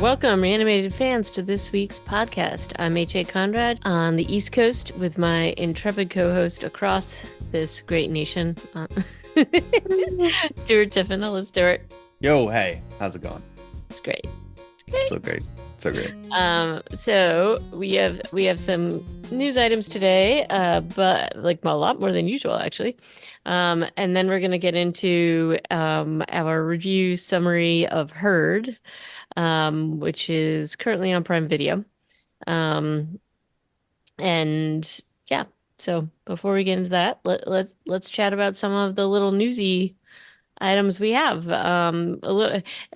Welcome, animated fans, to this week's podcast. I'm H.A. Conrad on the East Coast with my intrepid co host across this great nation, Stuart Tiffin. Hello, Stuart. Yo, hey, how's it going? It's great. It's great. So great. So great. So we have some news items today, but like a lot more than usual, actually. And then we're gonna get into our review summary of Herd, which is currently on Prime Video. Um, and yeah, so before we get into that, let's chat about some of the little newsy items we have. A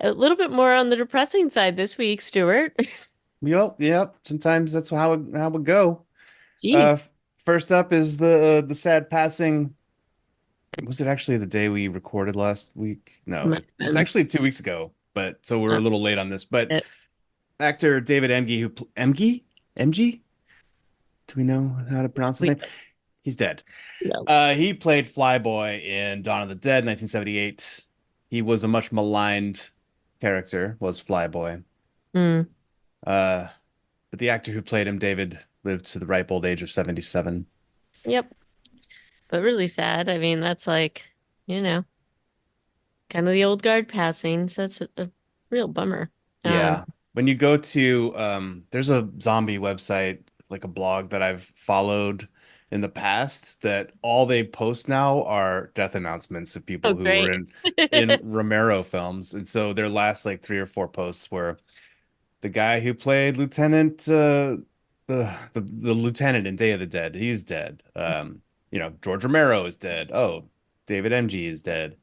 little bit more on the depressing side this week, Stuart. Yep. Sometimes that's how it go. Uh, Jeez. First up is the sad passing. Was it actually the day we recorded last week? No, Might have it's been. actually 2 weeks ago. But so we're a Uh, little late on this. But it- actor David Emge, Emge? Do we know how to pronounce his we name? He's dead. no. He played Flyboy in Dawn of the Dead, 1978. He was a much maligned character, was Flyboy. Mm, Uh, but the actor who played him, David, lived to the ripe old age of 77. yep. But really sad. I mean, that's like, you know, kind of the old guard passing. So that's a real bummer. Um, Yeah. When you go to there's a zombie website, like a blog that I've followed in the past that all they post now are death announcements of oh, people who were great. in Romero films. And so their last like three or four posts were the guy who played Lieutenant the lieutenant in Day of the Dead, he's dead. George Romero is dead. Oh, David MG is dead.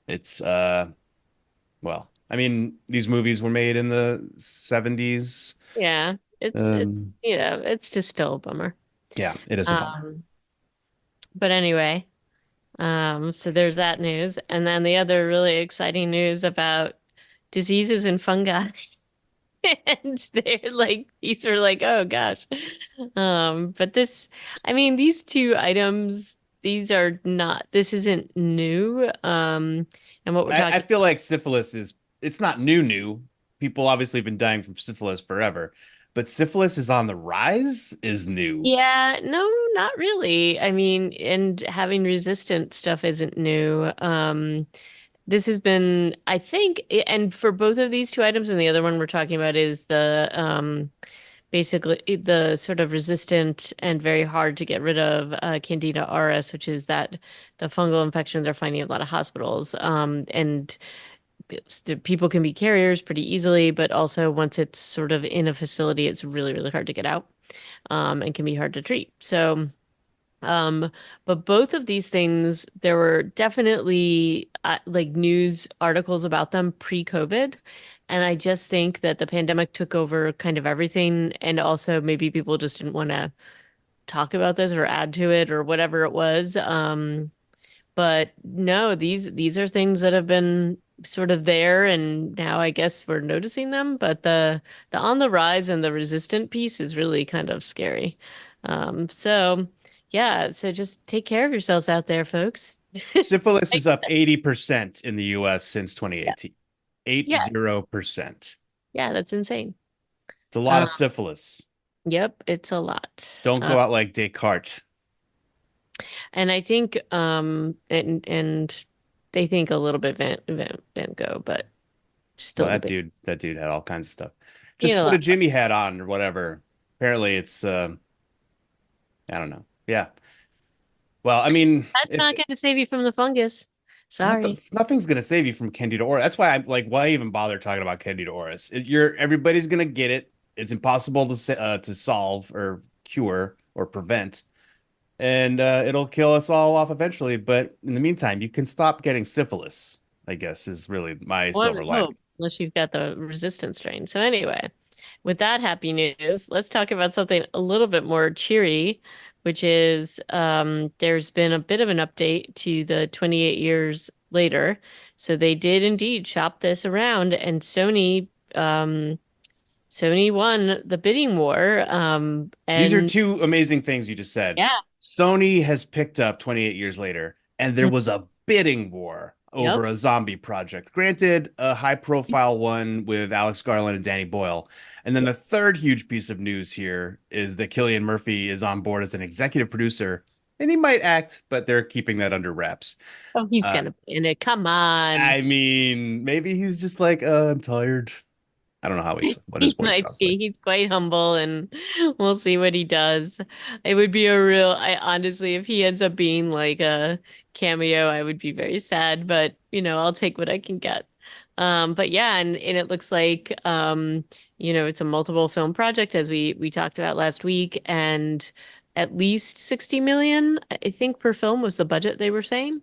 It's well, I mean, these movies were made in the 70s. Yeah, it's Um, it's just still a bummer. yeah, it is a bummer. Um, but anyway, so there's that news, and then the other really exciting news about diseases and fungi. And they're like, these are like, oh gosh. But this, I mean, these two items, these are not, this isn't new. And what we're I talking, feel like syphilis is it's not new. People obviously have been dying from syphilis forever, but syphilis is on the rise is new. yeah, no, not really. I mean, and having resistant stuff isn't new. This has been, I think, and for both of these two items, and the other one we're talking about is the basically the sort of resistant and very hard to get rid of Candida auris, which is that the fungal infection they're finding in a lot of hospitals. And people can be carriers pretty easily, but also once it's sort of in a facility, it's really, really hard to get out, and can be hard to treat. So, um, but both of these things, there were definitely like news articles about them pre-COVID. And I just think that the pandemic took over kind of everything. And also maybe people just didn't want to talk about this or add to it or whatever it was. But no, these are things that have been sort of there and now I guess we're noticing them. But the on the rise and the resistant piece is really kind of scary. So yeah, so just take care of yourselves out there, folks. Syphilis Like, is up 80% in the US since yeah, 2018. yeah, 80%. yeah, that's insane. It's a lot Uh, of syphilis. yep, it's a lot. Don't go out like Descartes. And I think and they think a little bit Van Gogh, but Well, still the big, that dude had all kinds of stuff. you Just know, a put a lot. Jimmy hat on or whatever. Apparently it's I don't know. Yeah. Well, I mean, That's if not going to save you from the fungus. Sorry. nothing's gonna save you from Candida auris. That's why I'm like, why even bother talking about Candida auris? Everybody's gonna get it. It's impossible to solve or cure or prevent, and it'll kill us all off eventually. But in the meantime, you can stop getting syphilis. I guess is really my One silver would lining. hope, unless you've got the resistant strain. So anyway, with that happy news, let's talk about something a little bit more cheery, which is there's been a bit of an update to the 28 years later. So they did indeed shop this around, and Sony won the bidding war. These are And two amazing things you just said. yeah, Sony has picked up 28 years later, and there was a bidding war Yep. over a zombie project. Granted, a high profile one with Alex Garland and Danny Boyle. And then the third huge piece of news here is that Cillian Murphy is on board as an executive producer, and he might act, but they're keeping that under wraps. Oh, he's Uh, gonna be in it. Come on. I mean, maybe he's just like, I'm tired. I don't know what his He voice might sounds like. be. He's quite humble, and we'll see what he does. It would be a real, I honestly, if he ends up being like a cameo, I would be very sad, but I'll take what I can get. But yeah, and it looks like it's a multiple film project as we talked about last week, and at least 60 million, I think, per film was the budget they were saying.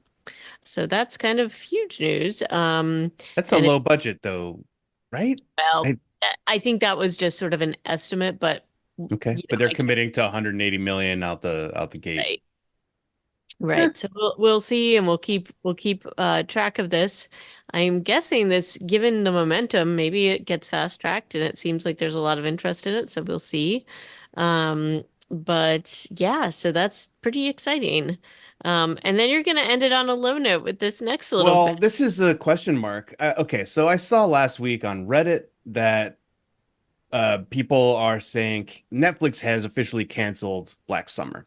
So that's kind of huge news. That's a And low budget though, right? well, I I think that was just sort of an estimate, but okay, but they're I can't committing to 180 million out the gate. say. Eh, Right. So we'll see, and we'll keep track of this. I'm guessing this, given the momentum, maybe it gets fast tracked, and it seems like there's a lot of interest in it. So we'll see. But yeah, so that's pretty exciting. And then you're gonna end it on a low note with this next little well, bit. this is a question mark. Okay, so I saw last week on Reddit that people are saying Netflix has officially canceled Black Summer.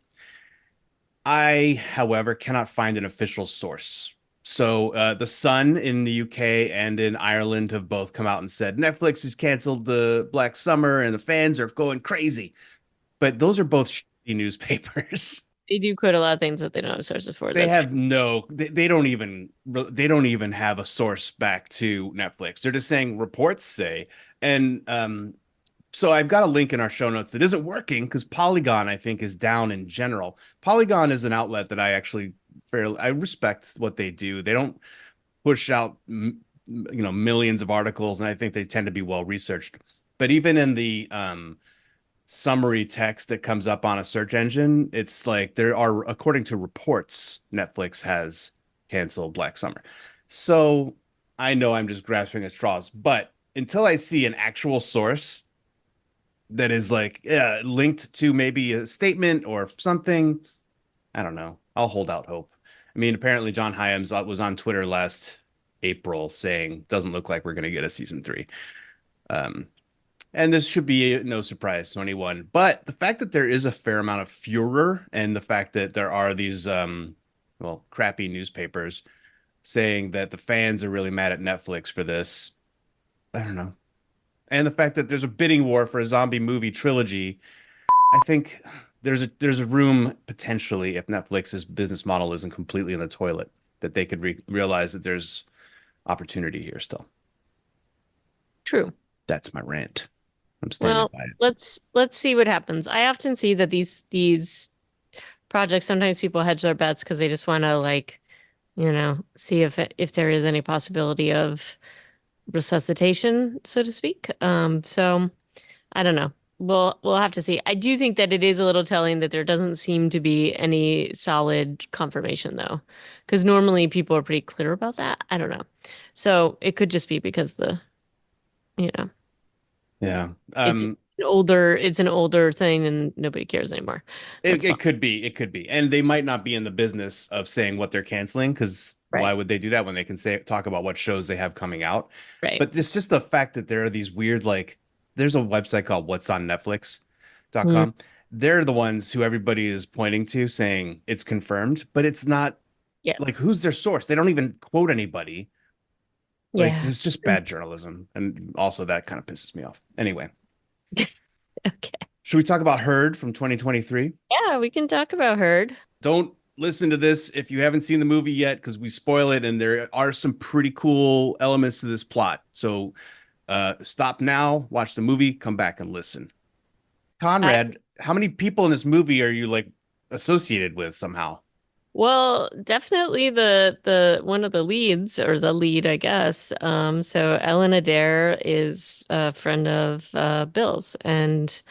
I, however, cannot find an official source. So the Sun in the UK and in Ireland have both come out and said Netflix has canceled the Black Summer and the fans are going crazy. But those are both shitty newspapers. They do quote a lot of things that they don't have sources for. They That's true. have they don't even have a source back to Netflix. They're just saying reports say. And so I've got a link in our show notes that isn't working because Polygon, I think, is down in general. Polygon is an outlet that I respect what they do. They don't push out millions of articles, and I think they tend to be well researched. But even in the summary text that comes up on a search engine, it's like there are, according to reports, Netflix has canceled Black Summer. So I know I'm just grasping at straws, but until I see an actual source that is like linked to maybe a statement or something, I don't know. I'll hold out hope. I mean, apparently John Hyams was on Twitter last April saying doesn't look like we're going to get a season three. Um, and this should be no surprise to anyone. But the fact that there is a fair amount of furor and the fact that there are these, well, crappy newspapers saying that the fans are really mad at Netflix for this, I don't know. And the fact that there's a bidding war for a zombie movie trilogy, I think there's a room potentially if Netflix's business model isn't completely in the toilet that they could realize that there's opportunity here still. True. That's my rant. I'm standing Well, by it. let's see what happens. I often see that these projects, sometimes people hedge their bets because they just want to see if there is any possibility of resuscitation, so to speak. So I don't know. We'll have to see. I do think that it is a little telling that there doesn't seem to be any solid confirmation though, because normally people are pretty clear about that. I don't know. So it could just be because you know, Yeah. it's an older thing and nobody cares anymore. It, That's fine. it could be, it could be. And they might not be in the business of saying what they're canceling because why Right. would they do that when they can talk about what shows they have coming out? Right. But it's just the fact that there are these weird, like, there's a website called what's on Mm, Netflix.com. They're the ones who everybody is pointing to saying it's confirmed, but it's not yeah. like who's their source? They don't even quote anybody. Like, Yeah. it's just bad journalism. And also that kind of pisses me off. Anyway, Okay. should we talk about Herd from 2023? Yeah, we can talk about Herd. Don't listen to this if you haven't seen the movie yet because we spoil it and there are some pretty cool elements to this plot. So stop now, watch the movie, come back and listen. I Conrad, how many people in this movie are you like associated with somehow? Well, definitely the one of the leads or the lead, I guess. So Ellen Adair is a friend of Bill's, and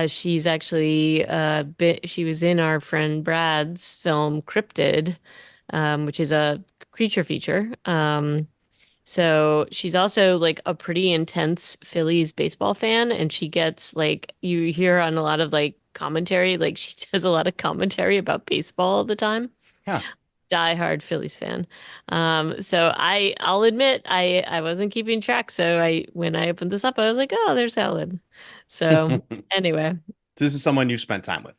she's actually she was in our friend Brad's film Cryptid, which is a creature feature. So she's also like a pretty intense Phillies baseball fan, and she gets like you hear on a lot of like commentary, like she does a lot of commentary about baseball all the time. Huh. diehard Phillies fan. So I'll admit I wasn't keeping track. So I when I opened this up, I was like, oh, there's Ellen. So anyway, This is someone you spent time with.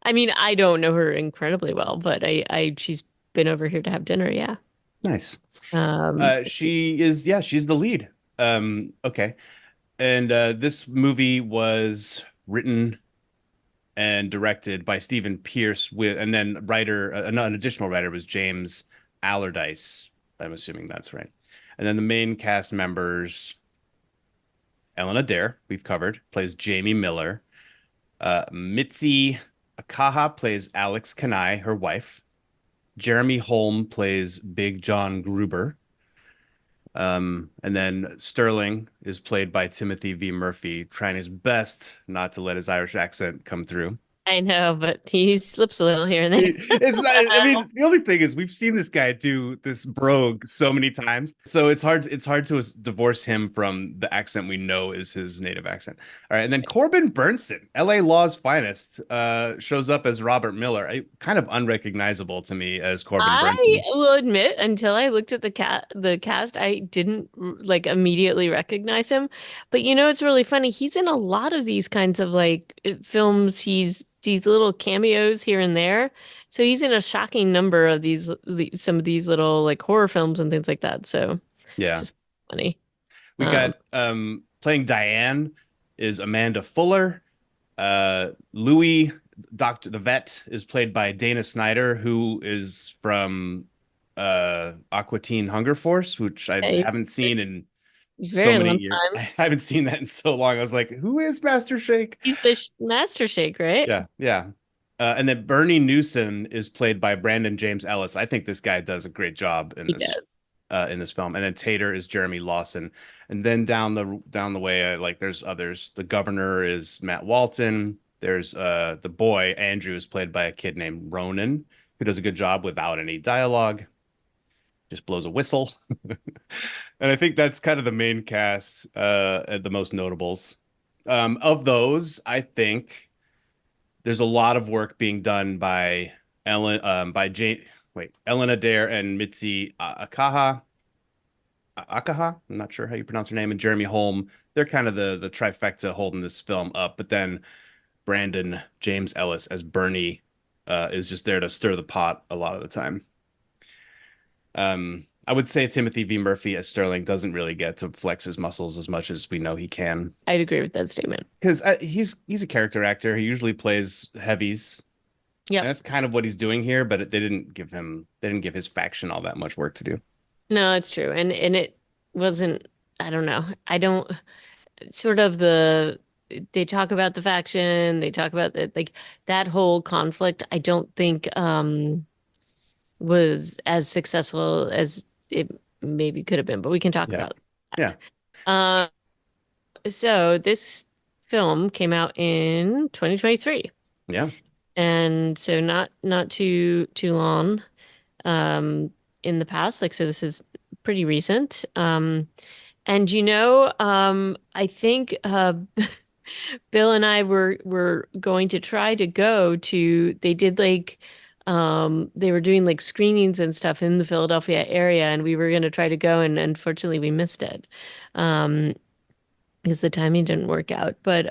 I mean, I don't know her incredibly well, but I she's been over here to have dinner. Yeah. Nice. Um, She is, yeah, she's the lead. Okay. And this movie was written and directed by Stephen Pierce with, and then an additional writer was James Allardyce. I'm assuming that's right. And then the main cast members, Ellen Adair, we've covered, plays Jamie Miller. Mitzi Akaha plays Alex Kanai, her wife. Jeremy Holm plays Big John Gruber. And then Sterling is played by Timothy V. Murphy, trying his best not to let his Irish accent come through. I know, but he slips a little here and there. It's not, I mean, the only thing is we've seen this guy do this brogue so many times. So it's hard to divorce him from the accent we know is his native accent. All right. And then Corbin Burnson, LA Law's finest, shows up as Robert Miller. Kind of unrecognizable to me as Corbin I Burnson. will admit, until I looked at the cast, I didn't like immediately recognize him. But you know, it's really funny. He's in a lot of these kinds of like films. He's these little cameos here and there. So he's in a shocking number of some of these little like horror films and things like that. So Yeah. just funny. We Um, got playing Diane is Amanda Fuller. Louis, Doctor the Vet, is played by Dana Snyder, who is from Aqua Teen Hunger Force, which I a haven't seen in so very many long years. I time. haven't seen that in so long. I was like, who is Master Shake? He's the Master Shake, right? Yeah, yeah. And then Bernie Newson is played by Brandon James Ellis. I think this guy does a great job He does. in this film. And then Tater is Jeremy Lawson. And then down the way, like there's others. The governor is Matt Walton. There's the boy Andrew is played by a kid named Ronan, who does a good job without any dialogue. Just blows a whistle. And I think that's kind of the main cast, the most notables. Of those, I think there's a lot of work being done by Ellen Adair and Mitzi Akaha. I'm not sure how you pronounce her name, and Jeremy Holm. They're kind of the trifecta holding this film up. But then Brandon James Ellis as Bernie is just there to stir the pot a lot of the time. I would say Timothy V. Murphy as Sterling doesn't really get to flex his muscles as much as we know he can I'd agree with that statement. because he's a character actor. He usually plays heavies, and Yep. that's kind of what he's doing here. But they didn't give his faction all that much work to do. No, it's true. And it wasn't, I don't know. I don't sort of they talk about the faction, they talk about the like that whole conflict, I don't think was as successful as it maybe could have been, but we can talk Yeah, about that. yeah, So this film came out in 2023. yeah. And so not too long um in the past. Like so this is pretty recent. And I think Bill and I were going to try to go to they did like they were doing like screenings and stuff in the Philadelphia area and we were going to try to go and unfortunately we missed it. Um because the timing didn't work out. But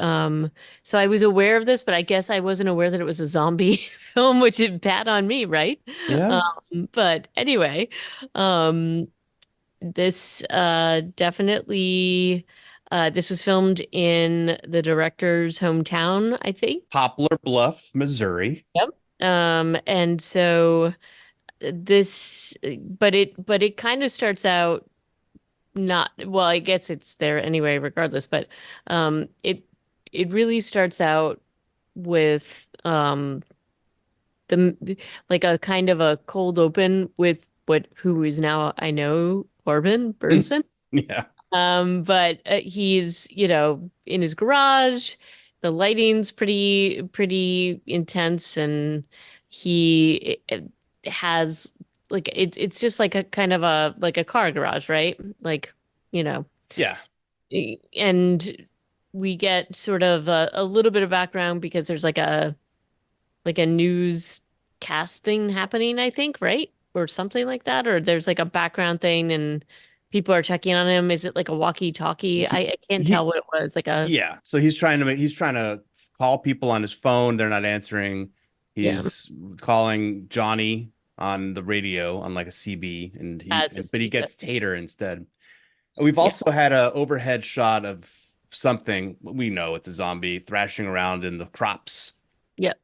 so I was aware of this, but I guess I wasn't aware that it was a zombie film, which is bad on me, right? Yeah. But anyway, um this definitely this was filmed in the director's hometown, I think. Poplar Bluff, Missouri. Yep. And so this but it kind of starts out not well, I guess it's there anyway, regardless, but it really starts out with the like a kind of a cold open with who is now I know Corbin Burnson. Yeah. But he's, in his garage. The lighting's pretty intense, and he has like it's just like a kind of a like a car garage, right? Like, you know, Yeah. and we get sort of a little bit of background because there's like a news cast thing happening, I think, right? or something like that, or there's like a background thing and people are checking on him. Is it like a walkie-talkie? I can't tell He what it was. Like a Yeah, so he's trying to call people on his phone. They're not answering. yeah, He's calling Johnny on the radio on like a CB, as a but he speaker. gets Tater instead. We've Yeah. also had a overhead shot of something we know it's a zombie thrashing around in the crops. Yep.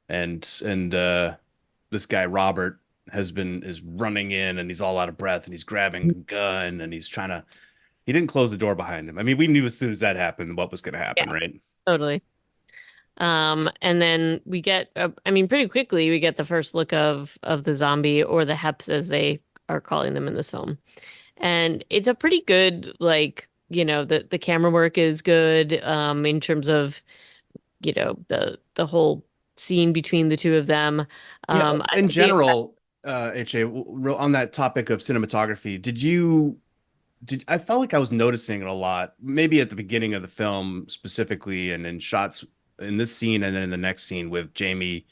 And this guy Robert is running in and he's all out of breath and he's grabbing a gun and he's trying to he didn't close the door behind him. I mean, we knew as soon as that happened what was going to Yeah. happen, right? Totally. And then we get, I mean, pretty quickly we get the first look of the zombie or the Heps as they are calling them in this film. And it's a pretty good, like, the camera work is good, in terms of, the whole scene between the two of them. Yeah, I in like the effect. general, HA, on that topic of cinematography, did I felt like I was noticing it a lot, maybe at the beginning of the film specifically, and in shots in this scene and then in the next scene with Jamie.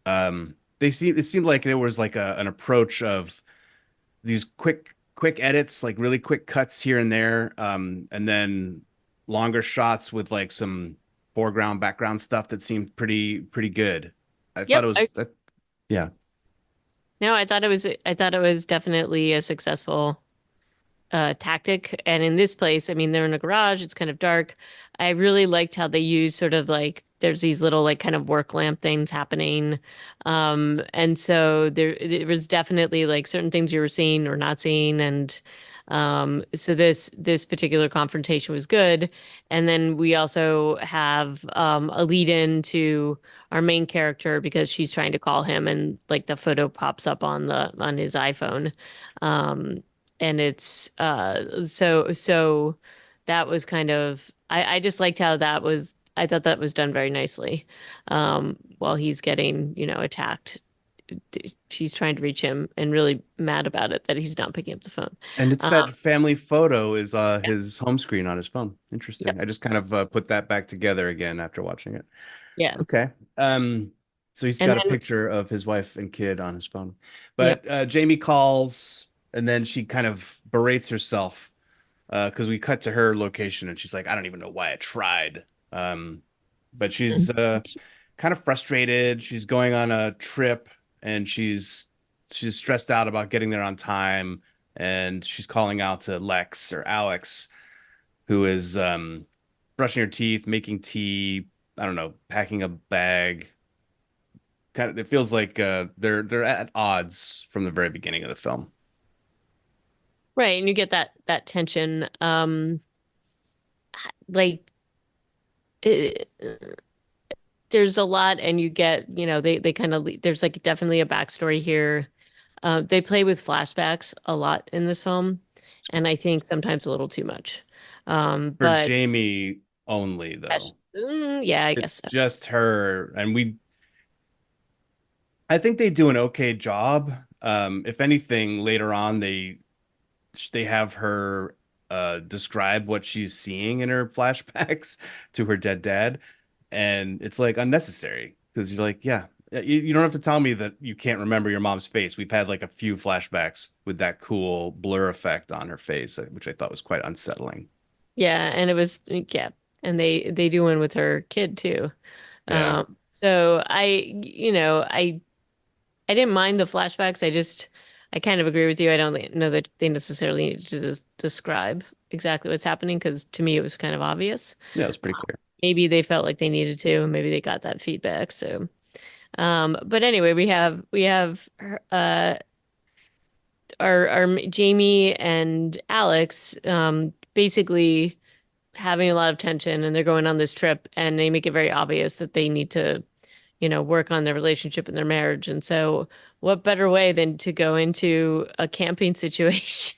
It seemed like there was like an approach of these quick edits, like really quick cuts here and there, and then longer shots with like some foreground background stuff that seemed pretty good. I thought Yep. it was that, yeah. No, I thought it was definitely a successful tactic. And in this place, I mean, they're in a garage, it's kind of dark. I really liked how they use sort of like there's these little like kind of work lamp things happening. And so there was definitely like certain things you were seeing or not seeing. And so this particular confrontation was good. And then we also have a lead in to our main character because she's trying to call him and like the photo pops up on his iPhone. Um, and it's so that was kind of I just liked how that was I thought that was done very nicely. While he's getting, attacked. She's trying to reach him and really mad about it that he's not picking up the phone. And it's Um, that family photo is yeah, his home screen on his phone. yep, Interesting. I just kind of put that back together again after watching it. yeah. Okay. So he's And got a then picture of his wife and kid on his phone. yep. But Jamie calls and then she kind of berates herself because we cut to her location and she's like, I don't even know why I tried. But she's kind of frustrated. She's going on a trip and she's stressed out about getting there on time. And she's calling out to Lex or Alex, who is brushing her teeth, making tea, I don't know, packing a bag. Kind of, it feels like they're at odds from the very beginning of the film. Right, and you get that tension. Like it, there's a lot and you get, they kind of there's like definitely a backstory here. They play with flashbacks a lot in this film, and I think sometimes a little too much. For But Jamie only, though. yeah, I guess It's so. just her, and I think they do an okay job. If anything, later on they have her describe what she's seeing in her flashbacks to her dead dad, and it's like unnecessary because you're like, yeah, you don't have to tell me that you can't remember your mom's face. We've had like a few flashbacks with that cool blur effect on her face, which I thought was quite unsettling. Yeah, and it was yeah, and they do one with her kid too. Yeah. So I didn't mind the flashbacks. I kind of agree with you. I don't know that they necessarily need to just describe exactly what's happening because to me it was kind of obvious. Yeah, it's pretty clear. Maybe they felt like they needed to, and maybe they got that feedback. So, but anyway, we have our Jamie and Alex basically having a lot of tension, and they're going on this trip, and they make it very obvious that they need to work on their relationship and their marriage. And so, what better way than to go into a camping situation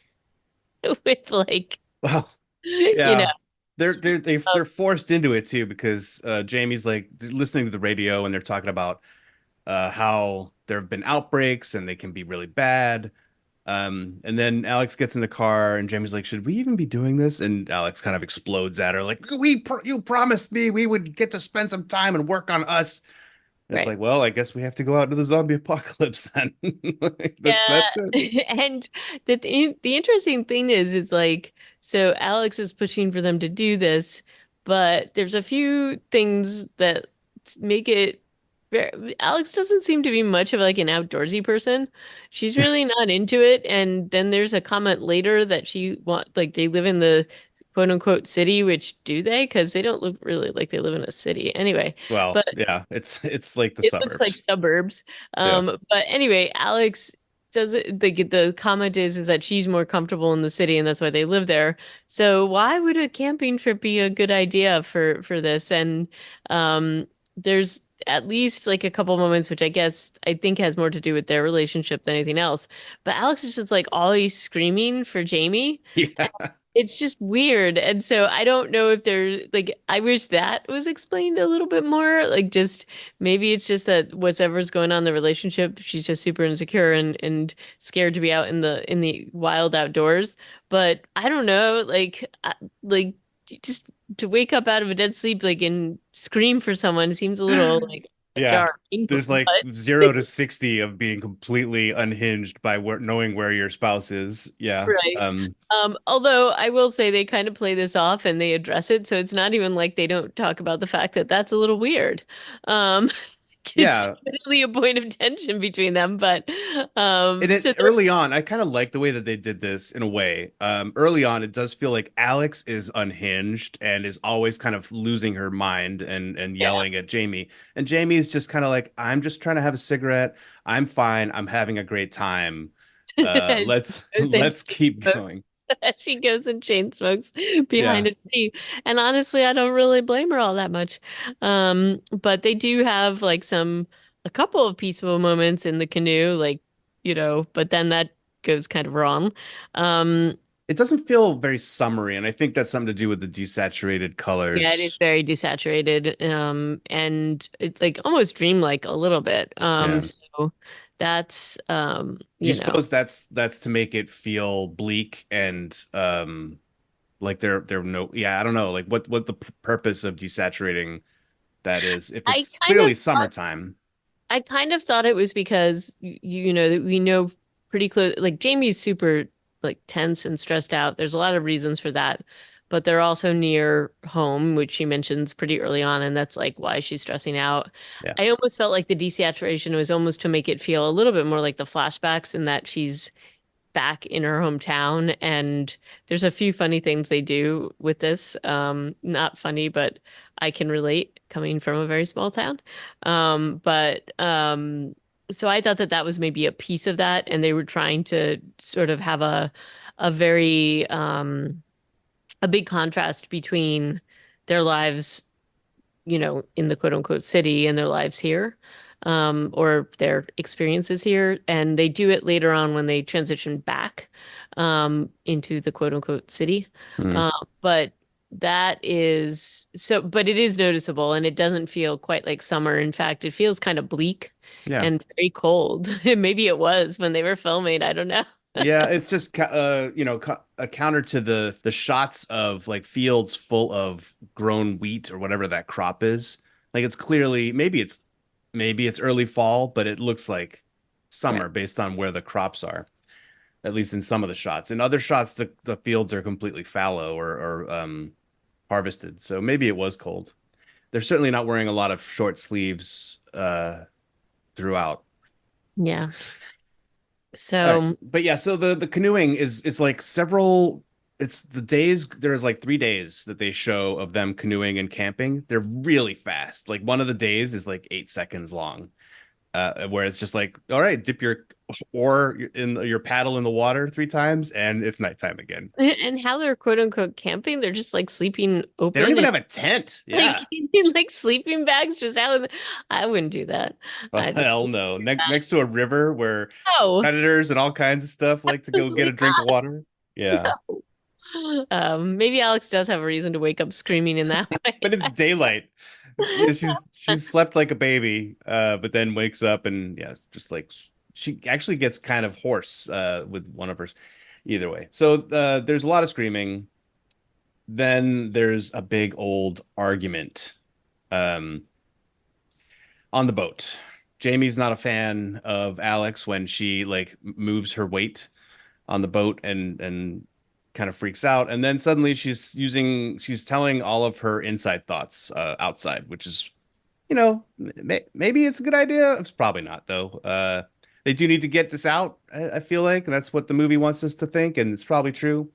with like, Well, you know, yeah. They're forced into it too because Jamie's like listening to the radio and they're talking about how there have been outbreaks and they can be really bad. And then Alex gets in the car and Jamie's like, "Should we even be doing this?" And Alex kind of explodes at her like, you promised me we would get to spend some time and work on us." It's Right. like, well, I guess we have to go out into the zombie apocalypse then. Like, that's it. Yeah. And the interesting thing is, it's like, so Alex is pushing for them to do this, but there's a few things that make it very, Alex doesn't seem to be much of like an outdoorsy person. She's really not into it. And then there's a comment later that she want like they live in the quote unquote city, which do they? Because they don't look really like they live in a city anyway. Well, But yeah, it's like the it looks like suburbs. suburbs. Yeah. But anyway, Alex does it. The comment is that she's more comfortable in the city, and that's why they live there. So why would a camping trip be a good idea for this? And there's at least like a couple moments, which I think has more to do with their relationship than anything else. But Alex is just like always screaming for Jamie. Yeah. It's just weird. And so I don't know if there's like I wish that was explained a little bit more. Like just maybe it's just that whatever's going on in the relationship, she's just super insecure and scared to be out in the wild outdoors. But I don't know, like just to wake up out of a dead sleep like and scream for someone seems a little like Yeah. jarring. There's But like 0 to 60 of being completely unhinged by knowing where your spouse is. Yeah. right. Although I will say they kind of play this off and they address it, so it's not even like they don't talk about the fact that that's a little weird. Um, it's Yeah. definitely a point of tension between them, but And so it early on, I kind of like the way that they did this in a way. Early on, it does feel like Alex is unhinged and is always kind of losing her mind and yeah. yelling at Jamie. And Jamie is just kind of like, I'm just trying to have a cigarette. I'm fine. I'm having a great time. Let's And then let's keep smokes. going. She goes and chain smokes Yeah. behind a tree. And honestly, I don't really blame her all that much. But they do have like a couple of peaceful moments in the canoe, like, but then that goes kind of wrong. Um, It doesn't feel very summery, and I think that's something to do with the desaturated yeah, it is colors. very desaturated, and it's like almost dreamlike a little bit. Yeah. So that's Do you suppose that's to make it feel bleak and like they're no, yeah, I don't know, like what the purpose of desaturating that is if I it's kind of clearly summertime. I kind of thought it was because you know that we know pretty close like Jamie's super like tense and stressed out. There's a lot of reasons for that, but they're also near home, which she mentions pretty early on, and that's like why she's stressing out. Yeah. I almost felt like the desaturation was almost to make it feel a little bit more like the flashbacks in that she's back in her hometown. And there's a few funny things they do with this. Not funny, but I can relate coming from a very small town. But so I thought that that was maybe a piece of that, and they were trying to sort of have a very a big contrast between their lives in the quote unquote city and their lives here, or their experiences here. And they do it later on when they transition back into the quote unquote city. Hmm. Uh, but that is so, but it is noticeable and it doesn't feel quite like summer. In fact, it feels kind of bleak Yeah. and very cold. Maybe it was when they were filming. I don't know. Yeah, it's just a counter to the shots of like fields full of grown wheat or whatever that crop is. Like it's clearly maybe it's early fall, but it looks like Right. summer based on where the crops are, at least in some of the shots. In other shots, the fields are completely fallow or harvested. So maybe it was cold. They're certainly not wearing a lot of short sleeves throughout. Yeah. All right. So But yeah, so the canoeing is it's like several it's the days there's like 3 days that they show of them canoeing and camping. They're really fast. Like one of the days is like 8 seconds long. Where it's just like, all right, dip your oar in your paddle in the water 3 times and it's nighttime again. and how they're quote unquote camping, they're just like sleeping They don't open even and have a tent. like Yeah. in like sleeping bags just out. I wouldn't do that. Oh, I just hell wouldn't no. do that. Next to a river where No, predators and all kinds of stuff like to go get a absolutely drink of water. Yeah. not. No. Maybe Alex does have a reason to wake up screaming in that way. But it's daylight. Yeah, she's slept like a baby, but then wakes up and yeah, just like she actually gets kind of hoarse with one of her. Either way, so there's a lot of screaming. Then there's a big old argument. Um, on the boat. Jamie's not a fan of Alex when she like moves her weight on the boat and kind of freaks out. And then suddenly she's telling all of her inside thoughts outside, which is, maybe it's a good idea. It's probably not though. They do need to get this out. I feel like that's what the movie wants us to think, and it's probably true.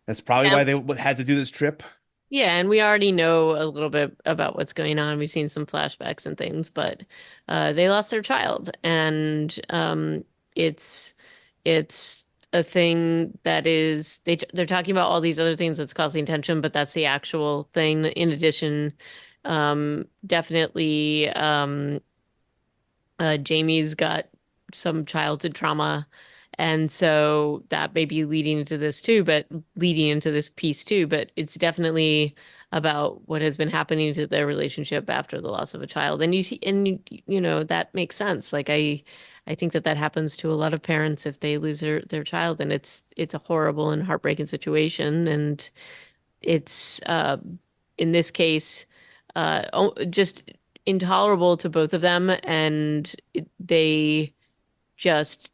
That's probably Yeah, why they had to do this trip. yeah, and we already know a little bit about what's going on. We've seen some flashbacks and things, but they lost their child, and it's a thing that is they're talking about all these other things that's causing tension, but that's the actual thing. In addition, definitely, Jamie's got some childhood trauma. And so that may be leading into this too, but leading into this piece too. But it's definitely about what has been happening to their relationship after the loss of a child. And you see, and that makes sense. Like I think that happens to a lot of parents if they lose their child, and it's a horrible and heartbreaking situation. And it's in this case just intolerable to both of them, and they just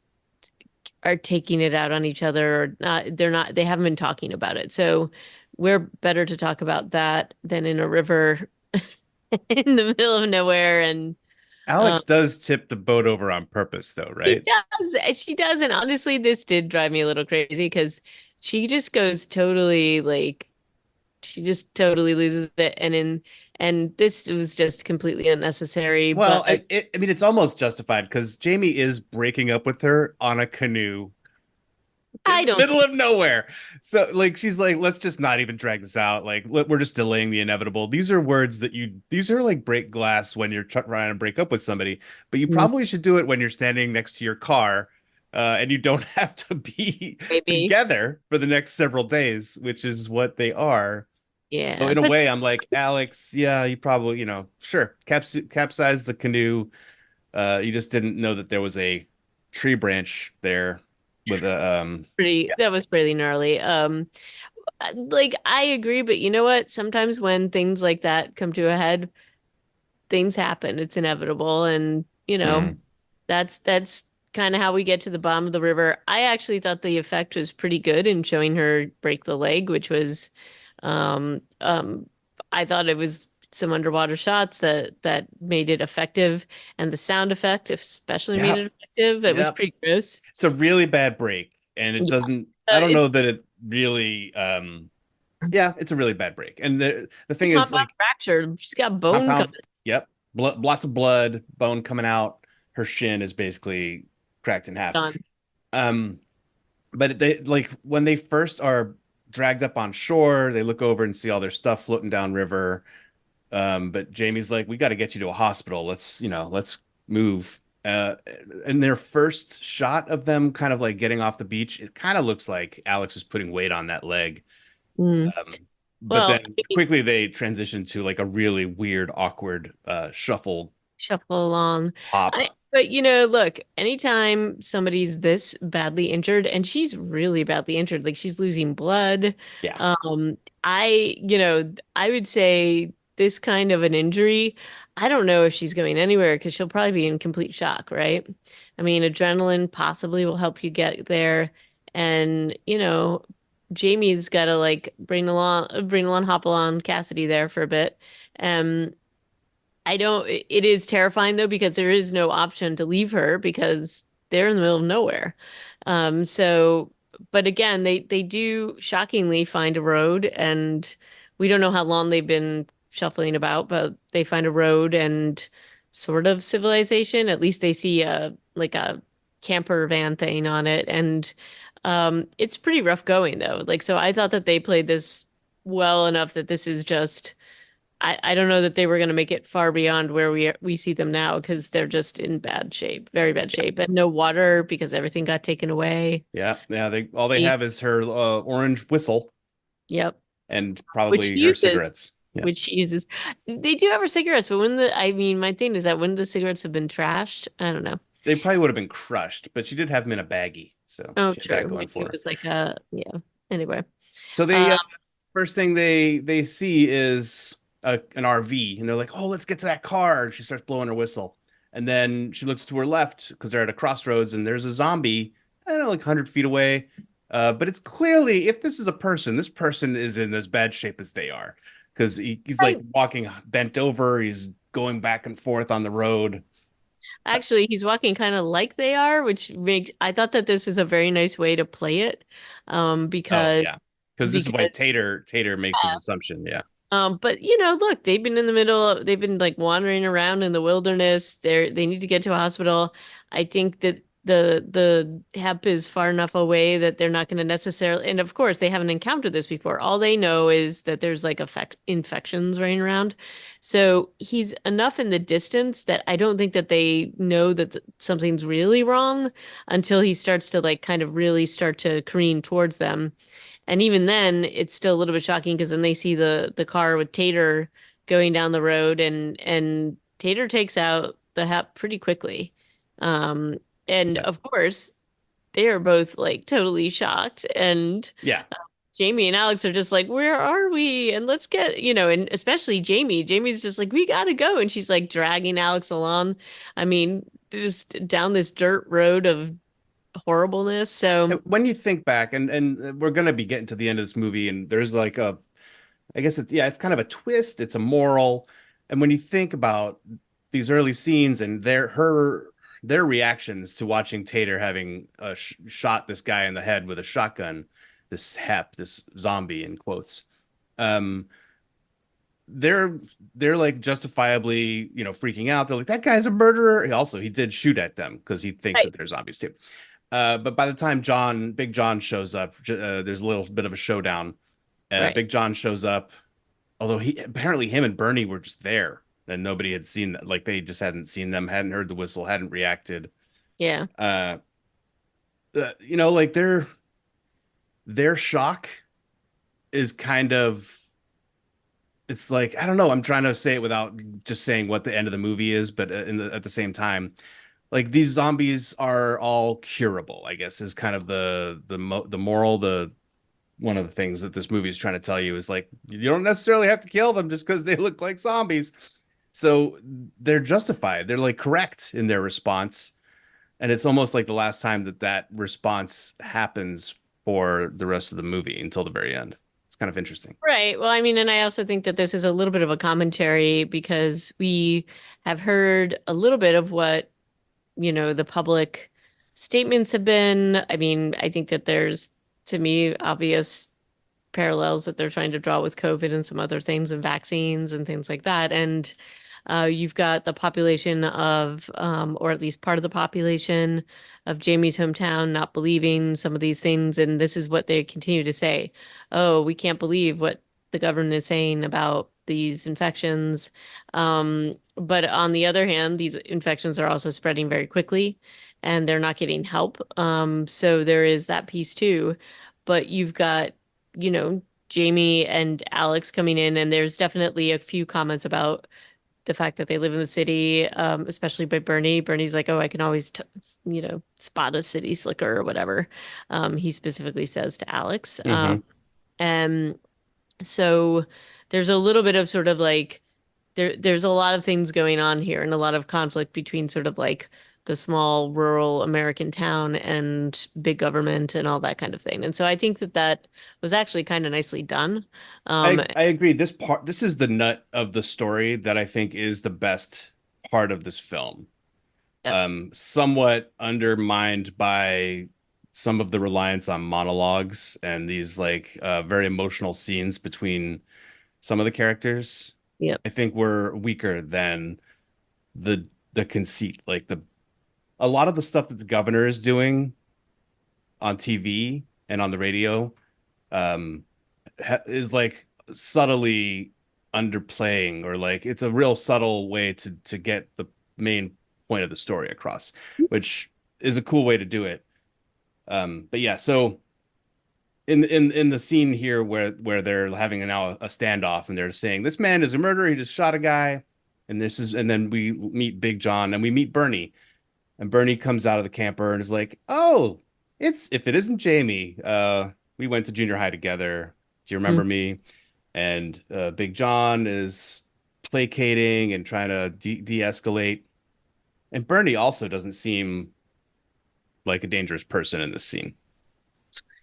are taking it out on each other, or not. They haven't been talking about it, so we're better to talk about that than in a river in the middle of nowhere. And um, Alex does tip the boat over on purpose, though, right? she does, and honestly this did drive me a little crazy because she just goes totally like she just totally loses it, and this was just completely unnecessary. Well, But I mean, it's almost justified because Jamie is breaking up with her on a canoe in I the don't middle of nowhere. So, like, she's like, let's just not even drag this out. Like, we're just delaying the inevitable. These are words these are like break glass when you're trying to break up with somebody, but you think probably should do it when you're standing next to your car, and you don't have to be maybe. together for the next several days, which is what they are. So Yeah, in a but way, I'm like, Alex, yeah, you probably, sure, capsize the canoe. You just didn't know that there was a tree branch there with a pretty yeah. that was pretty gnarly. Like I agree, but you know what? Sometimes when things like that come to a head, things happen. It's inevitable, and Mm. that's kind of how we get to the bottom of the river. I actually thought the effect was pretty good in showing her break the leg, which was um um I thought it was some underwater shots that made it effective, and the sound effect especially made Yeah, it effective. It was yeah. pretty gross. It's a really bad break, and it Yeah. doesn't. I don't It's know that it really. Yeah, it's a really bad break, and the thing is, compound like, fracture. She's got bone compound. coming Yep, lots of blood, bone coming out. Her shin is basically cracked in half. on. Um, but they like when they first are dragged up on shore, they look over and see all their stuff floating down river. But Jamie's like, we got to get you to a hospital. Let's move. And their first shot of them kind of like getting off the beach, it kind of looks like Alex is putting weight on that leg. Mm. But Well, then quickly they transition to like a really weird, awkward shuffle shuffle along. hop. But look, anytime somebody's this badly injured, and she's really badly injured, like she's losing blood, Yeah. I would say this kind of an injury, I don't know if she's going anywhere because she'll probably be in complete shock, right? I mean, adrenaline possibly will help you get there. And, Jamie's got to like bring along, hop along Cassidy there for a bit. Um, I don't, it is terrifying though, because there is no option to leave her because they're in the middle of nowhere. So, but again, they do shockingly find a road, and we don't know how long they've been shuffling about, but they find a road and sort of civilization. At least they see a camper van thing on it. And it's pretty rough going though. Like, so I thought that they played this well enough that this is just I don't know that they were going to make it far beyond where we see them now, because they're just in bad shape, very bad shape, and no water because everything got taken away. Yeah. Yeah. They have is her orange whistle Yep, and which probably she her uses, cigarettes. Yeah. which she uses. They do have her cigarettes, but I mean, my thing is that when the cigarettes have been trashed, I don't know. They probably would have been crushed, but she did have them in a baggie, so Oh, she had that true. going Maybe it for her. was like yeah. Anyway, So um, they first thing they see is an RV, and they're like, "Oh, let's get to that car." And she starts blowing her whistle, and then she looks to her left because they're at a crossroads, and there's a zombie, I don't know, like 100 feet away. But it's clearly, if this is a person, this person is in as bad shape as they are because he's like Right. walking bent over. He's going back and forth on the road. Actually, he's walking kind of like they are, which makes I thought that this was a very nice way to play it. Oh Because yeah, because this is why because Tater makes his assumption. Yeah, but look, they've been they've been like wandering around in the wilderness. They need to get to a hospital. I think that the hep is far enough away that they're not going to necessarily, and of course they haven't encountered this before. All they know is that there's like effect infections running around. So he's enough in the distance that I don't think that they know that something's really wrong until he starts to like kind of really start to careen towards them. And even then, it's still a little bit shocking because then they see the car with Tater going down the road, and Tater takes out the Hep pretty quickly. Um, and yeah, of course, they are both like totally shocked. And yeah. Jamie and Alex are just like, "Where are we?" And let's get, and especially Jamie. Jamie's just like, "We gotta go," and she's like dragging Alex along. I mean, just down this dirt road of horribleness. So. When you think back, and we're gonna be getting to the end of this movie, and there's like a, I guess it's, yeah, it's kind of a twist. It's a moral, and when you think about these early scenes and their reactions to watching Tater having shot this guy in the head with a shotgun, this zombie in quotes, um, they're they're like justifiably, freaking out. They're like, that guy's a murderer. Also, he did shoot at them because he thinks that Right. they're zombies too. But by the time Big John shows up, there's a little bit of a showdown. Right. Big John shows up, although he apparently him and Bernie were just there and nobody had seen that. Like they just hadn't seen them, hadn't heard the whistle, hadn't reacted. Yeah. Uh, like their shock is kind of, it's like, I don't know. I'm trying to say it without just saying what the end of the movie is, but at the same time, like these zombies are all curable, I guess, is kind of the moral, the one of the things that this movie is trying to tell you is like you don't necessarily have to kill them just because they look like zombies. So they're justified. They're like correct in their response, and it's almost like the last time that response happens for the rest of the movie until the very end. It's kind of interesting. Right. Well, I mean, and I also think that this is a little bit of a commentary because we have heard a little bit of what, the public statements have been. I mean, I think that there's, to me, obvious parallels that they're trying to draw with COVID and some other things and vaccines and things like that. And you've got the population of, or at least part of the population of Jamie's hometown not believing some of these things. And this is what they continue to say. Oh, we can't believe what the government is saying about these infections. But on the other hand, these infections are also spreading very quickly and they're not getting help. So there is that piece too. But you've got, Jamie and Alex coming in, and there's definitely a few comments about the fact that they live in the city, especially by Bernie. Bernie's like, "Oh, I can always, spot a city slicker or whatever." He specifically says to Alex. Hmm. And so there's a little bit of sort of like there's a lot of things going on here and a lot of conflict between sort of like the small rural American town and big government and all that kind of thing. And so I think that that was actually kind of nicely done. Um, I agree. This is the nut of the story that I think is the best part of this film. yep. Somewhat undermined by some of the reliance on monologues and these like very emotional scenes between some of the characters. Yep. I think were weaker than the conceit. Like a lot of the stuff that the governor is doing on TV and on the radio um, is like subtly underplaying, or like it's a real subtle way to get the main point of the story across, which is a cool way to do it. But yeah, so in the scene here where they're having now a standoff and they're saying this man is a murderer, he just shot a guy, and then we meet Big John and we meet Bernie, and Bernie comes out of the camper and is like, "Oh, it's if it isn't Jamie, we went to junior high together. Do you remember Mm. me?" and Big John is placating and trying to de-escalate. And Bernie also doesn't seem like a dangerous person in this scene.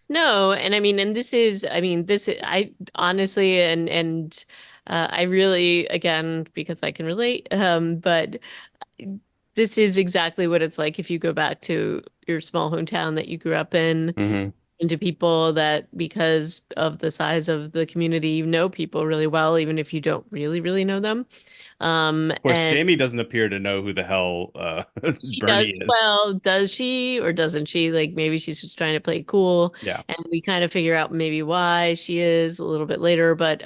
No, and I mean, and this is, I mean, this I honestly and I really, again, because I can relate, but this is exactly what it's like if you go back to your small hometown that you grew up in, Hmm. into people that because of the size of the community, you know people really well, even if you don't really know them. Of course, And Jamie doesn't appear to know who the hell she does, Bernie is. well, does she or doesn't she? Like maybe she's just trying to play cool, Yeah. and we kind of figure out maybe why she is a little bit later, but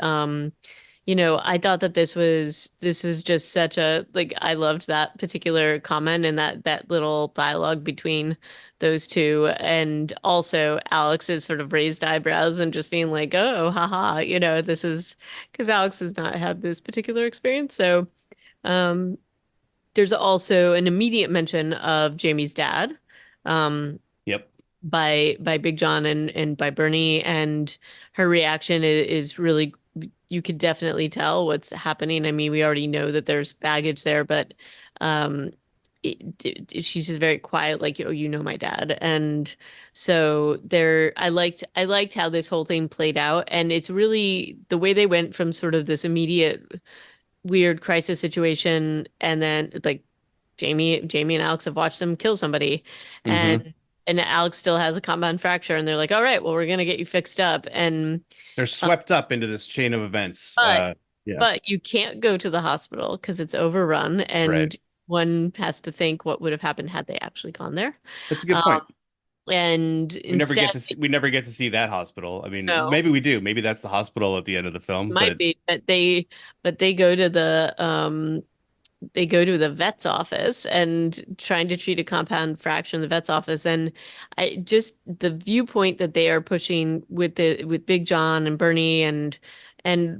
I thought that this was just such a like I loved that particular comment and that little dialogue between those two, and also Alex's sort of raised eyebrows and just being like, "Oh, haha," this is because Alex has not had this particular experience. So, um, there's also an immediate mention of Jamie's dad, um, Yep. by Big John and by Bernie, and her reaction is really you could definitely tell what's happening. I mean, we already know that there's baggage there, but um, she's just very quiet, like, oh, my dad, and so there. I liked how this whole thing played out, and it's really the way they went from sort of this immediate weird crisis situation, and then like Jamie and Alex have watched them kill somebody, Hmm. and Alex still has a compound fracture, and they're like, all right, well, we're gonna get you fixed up, and They're uh, swept up into this chain of events. but Yeah, but you can't go to the hospital because it's overrun, right. and one has to think what would have happened had they actually gone there. That's a good Um, point. and instead, We never get to see that hospital. I mean, no, maybe we do. Maybe that's the hospital at the end of the film, might but be, but they go to the vet's office and trying to treat a compound fracture in the vet's office, and I just the viewpoint that they are pushing with Big John and Bernie, and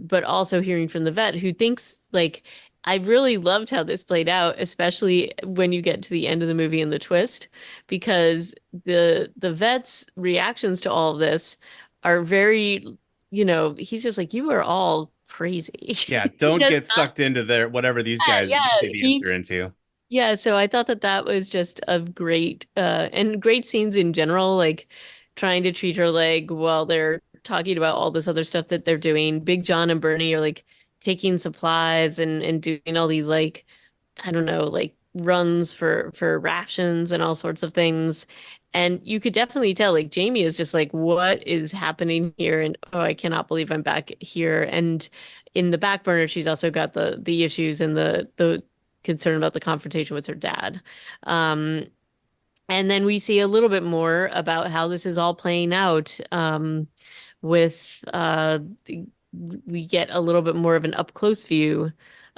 but also hearing from the vet who thinks like I really loved how this played out, especially when you get to the end of the movie and the twist, because the vet's reactions to all of this are very, he's just like, you are all crazy. yeah, He don't does get not. sucked into their whatever Yeah, these idiots are he's into. yeah, so I thought that that was just a great and great scenes in general, like trying to treat her leg while they're talking about all this other stuff that they're doing. Big John and Bernie are like taking supplies and doing all these like I don't know, like runs for rations and all sorts of things. And you could definitely tell like Jamie is just like, what is happening here? And oh, I cannot believe I'm back here. And in the back burner, she's also got the issues and the concern about the confrontation with her dad. Um, and then we see a little bit more about how this is all playing out. With we get a little bit more of an up close view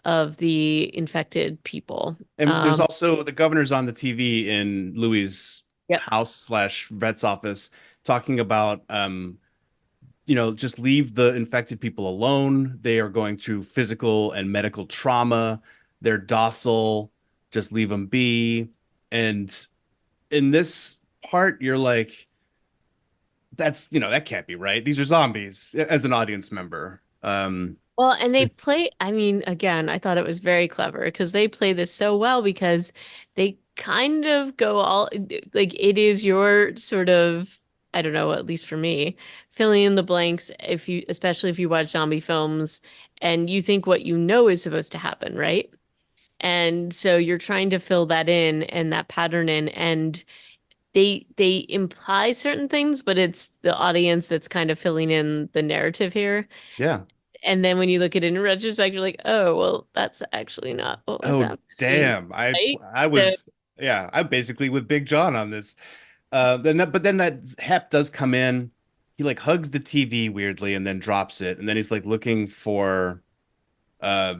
of the infected people. And there's also the governor's on the TV in Louis' Yep. house slash vet's office talking about just leave the infected people alone. They are going through physical and medical trauma. They're docile. Just leave them be. And in this part, you're like, that can't be right. These are zombies as an audience member. Well, and they It's, play, I mean, again, I thought it was very clever because they play this so well because they kind of go all like it is your sort of, I don't know, at least for me, filling in the blanks if you, especially if you watch zombie films and you think what you know is supposed to happen, right? And so you're trying to fill that in and that pattern in, and they imply certain things, but it's the audience that's kind of filling in the narrative here. yeah. And then when you look at it in retrospect, you're like, oh, well, that's actually not what was Oh, happening, damn. right? I So, was, yeah, I'm basically with Big John on this. But then that Hep does come in. He like hugs the TV weirdly and then drops it. And then he's like looking for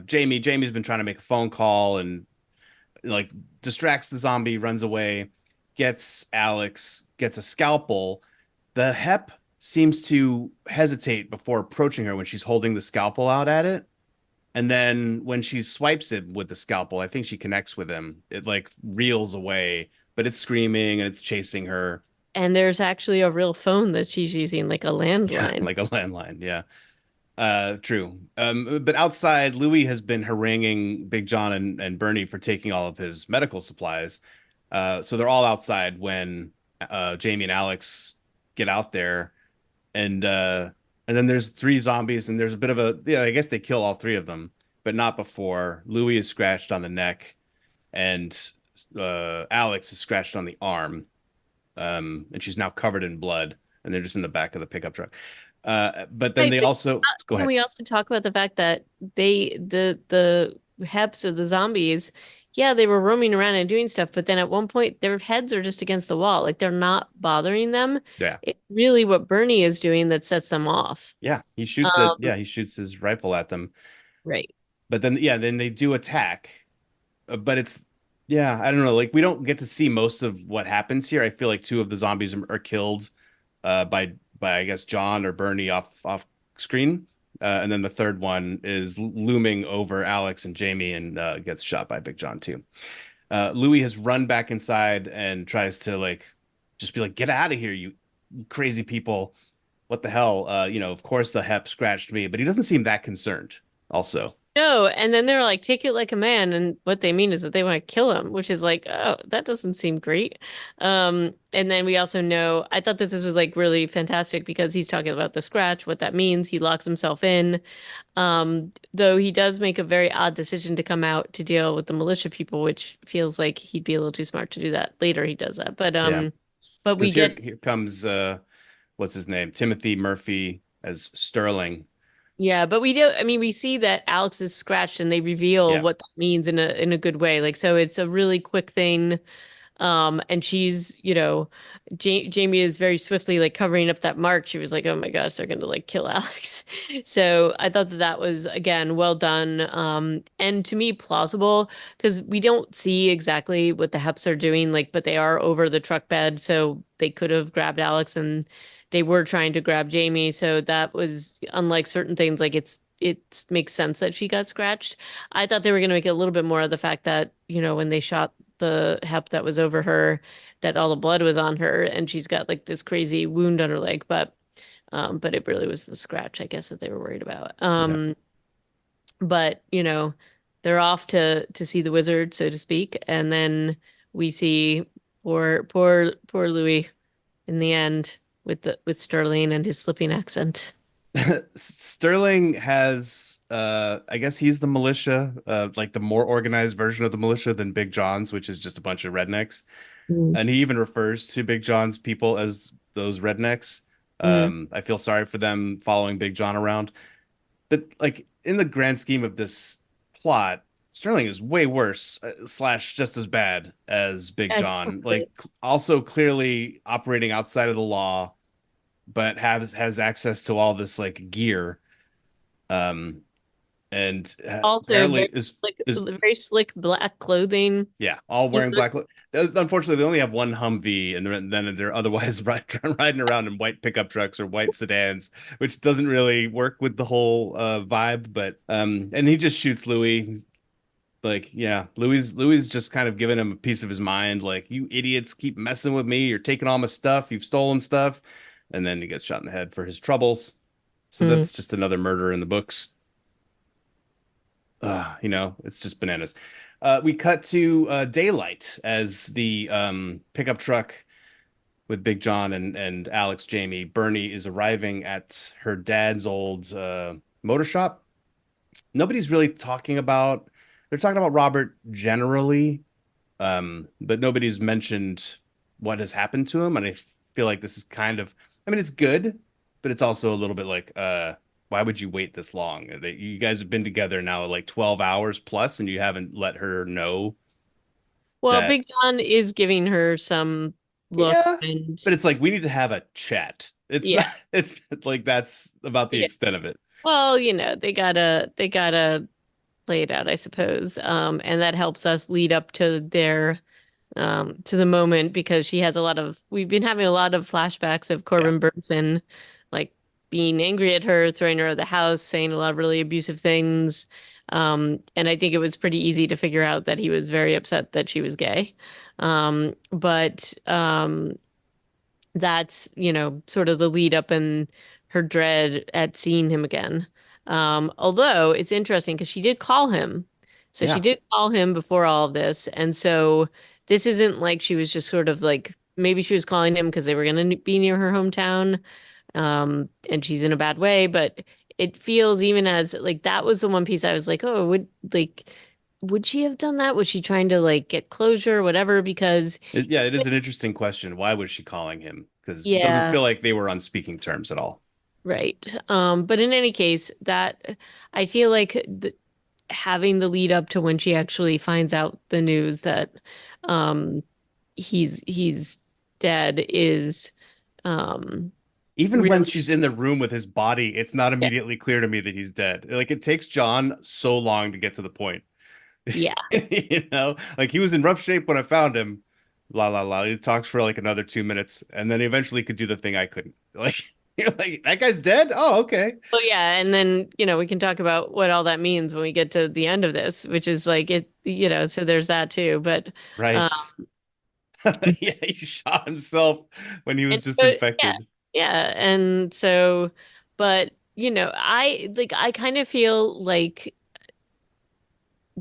Jamie. Jamie's been trying to make a phone call and like distracts the zombie, runs away, gets Alex, gets a scalpel. The Hep seems to hesitate before approaching her when she's holding the scalpel out at it. And then when she swipes it with the scalpel, I think she connects with him. It like reels away, but it's screaming and it's chasing her. and there's actually a real phone that she's using, like a Yeah, landline. like a landline. Yeah. True. But outside, Louis has been haranguing Big John and Bernie for taking all of his medical supplies. So they're all outside when Jamie and Alex get out there, and uh, and then there's three zombies, and there's a bit of a yeah. I guess they kill all three of them, but not before Louis is scratched on the neck, and Alex is scratched on the arm, and she's now covered in blood, and they're just in the back of the pickup truck. But then Right, they but also go can ahead. we also talk about the fact that the Heps or the zombies, yeah, they were roaming around and doing stuff, but then at one point their heads are just against the wall, like they're not bothering them. Yeah. It's really what Bernie is doing that sets them off. Yeah, he shoots it. Um, Yeah, he shoots his rifle at them. right. But then, yeah, then they do attack. But it's, yeah, I don't know. Like we don't get to see most of what happens here. I feel like two of the zombies are killed by I guess John or Bernie off screen, and then the third one is looming over Alex and Jamie and gets shot by Big John too. Louis has run back inside and tries to like just be like, get out of here, you crazy people. What the hell? Of course the Hep scratched me, but he doesn't seem that concerned. Also, No, and then they're like, take it like a man, and what they mean is that they want to kill him, which is like, oh, that doesn't seem great. And then we also know, I thought that this was like really fantastic because he's talking about the scratch, what that means. He locks himself in. Though he does make a very odd decision to come out to deal with the militia people, which feels like he'd be a little too smart to do that. Later he does that. yeah, But we because here get here comes what's his name? Timothy Murphy as Sterling. yeah, but we do I mean we see that Alex is scratched and they reveal Yeah. what that means in a good way. Like so it's a really quick thing. And she's, Jamie is very swiftly like covering up that mark. She was like, "Oh my gosh, they're going to like kill Alex." So I thought that that was again well done, and to me plausible because we don't see exactly what the Heps are doing, like, but they are over the truck bed, so they could have grabbed Alex, and they were trying to grab Jamie. So that was unlike certain things, like it makes sense that she got scratched. I thought they were going to make it a little bit more of the fact that, when they shot the Hep that was over her, that all the blood was on her and she's got like this crazy wound on her leg, but it really was the scratch, I guess, that they were worried about. Yeah. But they're off to see the wizard, so to speak, and then we see poor Louis in the end with Sterling and his slipping accent. Sterling has I guess he's the militia, like the more organized version of the militia than Big John's, which is just a bunch of rednecks. Mm. And he even refers to Big John's people as those rednecks. Mm. I feel sorry for them following Big John around. But like in the grand scheme of this plot, Sterling is way worse, slash just as bad as Big Yeah, John. totally. Like also clearly operating outside of the law, but has access to all this like gear. Um, and Also, apparently very is very slick black clothing. yeah, all He wearing looked black. Unfortunately, they only have one Humvee, and then they're otherwise riding around in white pickup trucks or white sedans, which doesn't really work with the whole vibe. But and he just shoots Louis. Like, yeah, Louis just kind of giving him a piece of his mind. Like, you idiots keep messing with me. You're taking all my stuff. You've stolen stuff, and then he gets shot in the head for his troubles. So mm. that's just another murder in the books. It's just bananas. We cut to daylight as the pickup truck with Big John and Alex Jamie. Bernie is arriving at her dad's old motor shop. Nobody's really talking about, they're talking about Robert generally, but nobody's mentioned what has happened to him. And I feel like this is kind of, I mean, it's good, but it's also a little bit like, why would you wait this long? You guys have been together now like 12 hours plus, and you haven't let her know Well, that, Big John is giving her some looks yeah, and but it's like, we need to have a chat. It's not, yeah. it's like, that's about the Yeah. extent of it. Well, they gotta play it out, I suppose. And that helps us lead up to their to the moment because we've been having a lot of flashbacks of Yeah. Corbin Burnson like being angry at her, throwing her out of the house, saying a lot of really abusive things. And I think it was pretty easy to figure out that he was very upset that she was gay. But that's, sort of the lead up and her dread at seeing him again. Although it's interesting because she did call him. So she Yeah. did call him before all of this. And so this isn't like she was just sort of like maybe she was calling him because they were going to be near her hometown. And she's in a bad way, but it feels even as like that was the one piece I was like, oh, would she have done that? Was she trying to like get closure or whatever? Because Yeah, it is an interesting question. Why was she calling him? Because it doesn't yeah, feel like they were on speaking terms at all. right. But in any case, that I feel like having the lead up to when she actually finds out the news that um he's dead is um Even when really she's in the room with his body, it's not yeah, immediately clear to me that he's dead. Like it takes John so long to get to the point. yeah. You know, like he was in rough shape when I found him. La la la. He talks for like another 2 minutes, and then eventually could do the thing I couldn't. Like you're like, that guy's dead? Oh, okay. Well, yeah, and then, we can talk about what all that means when we get to the end of this, which is like so there's that too. But Right. um Yeah, he shot himself when he and was just so yeah, infected. yeah. And so but I kind of feel like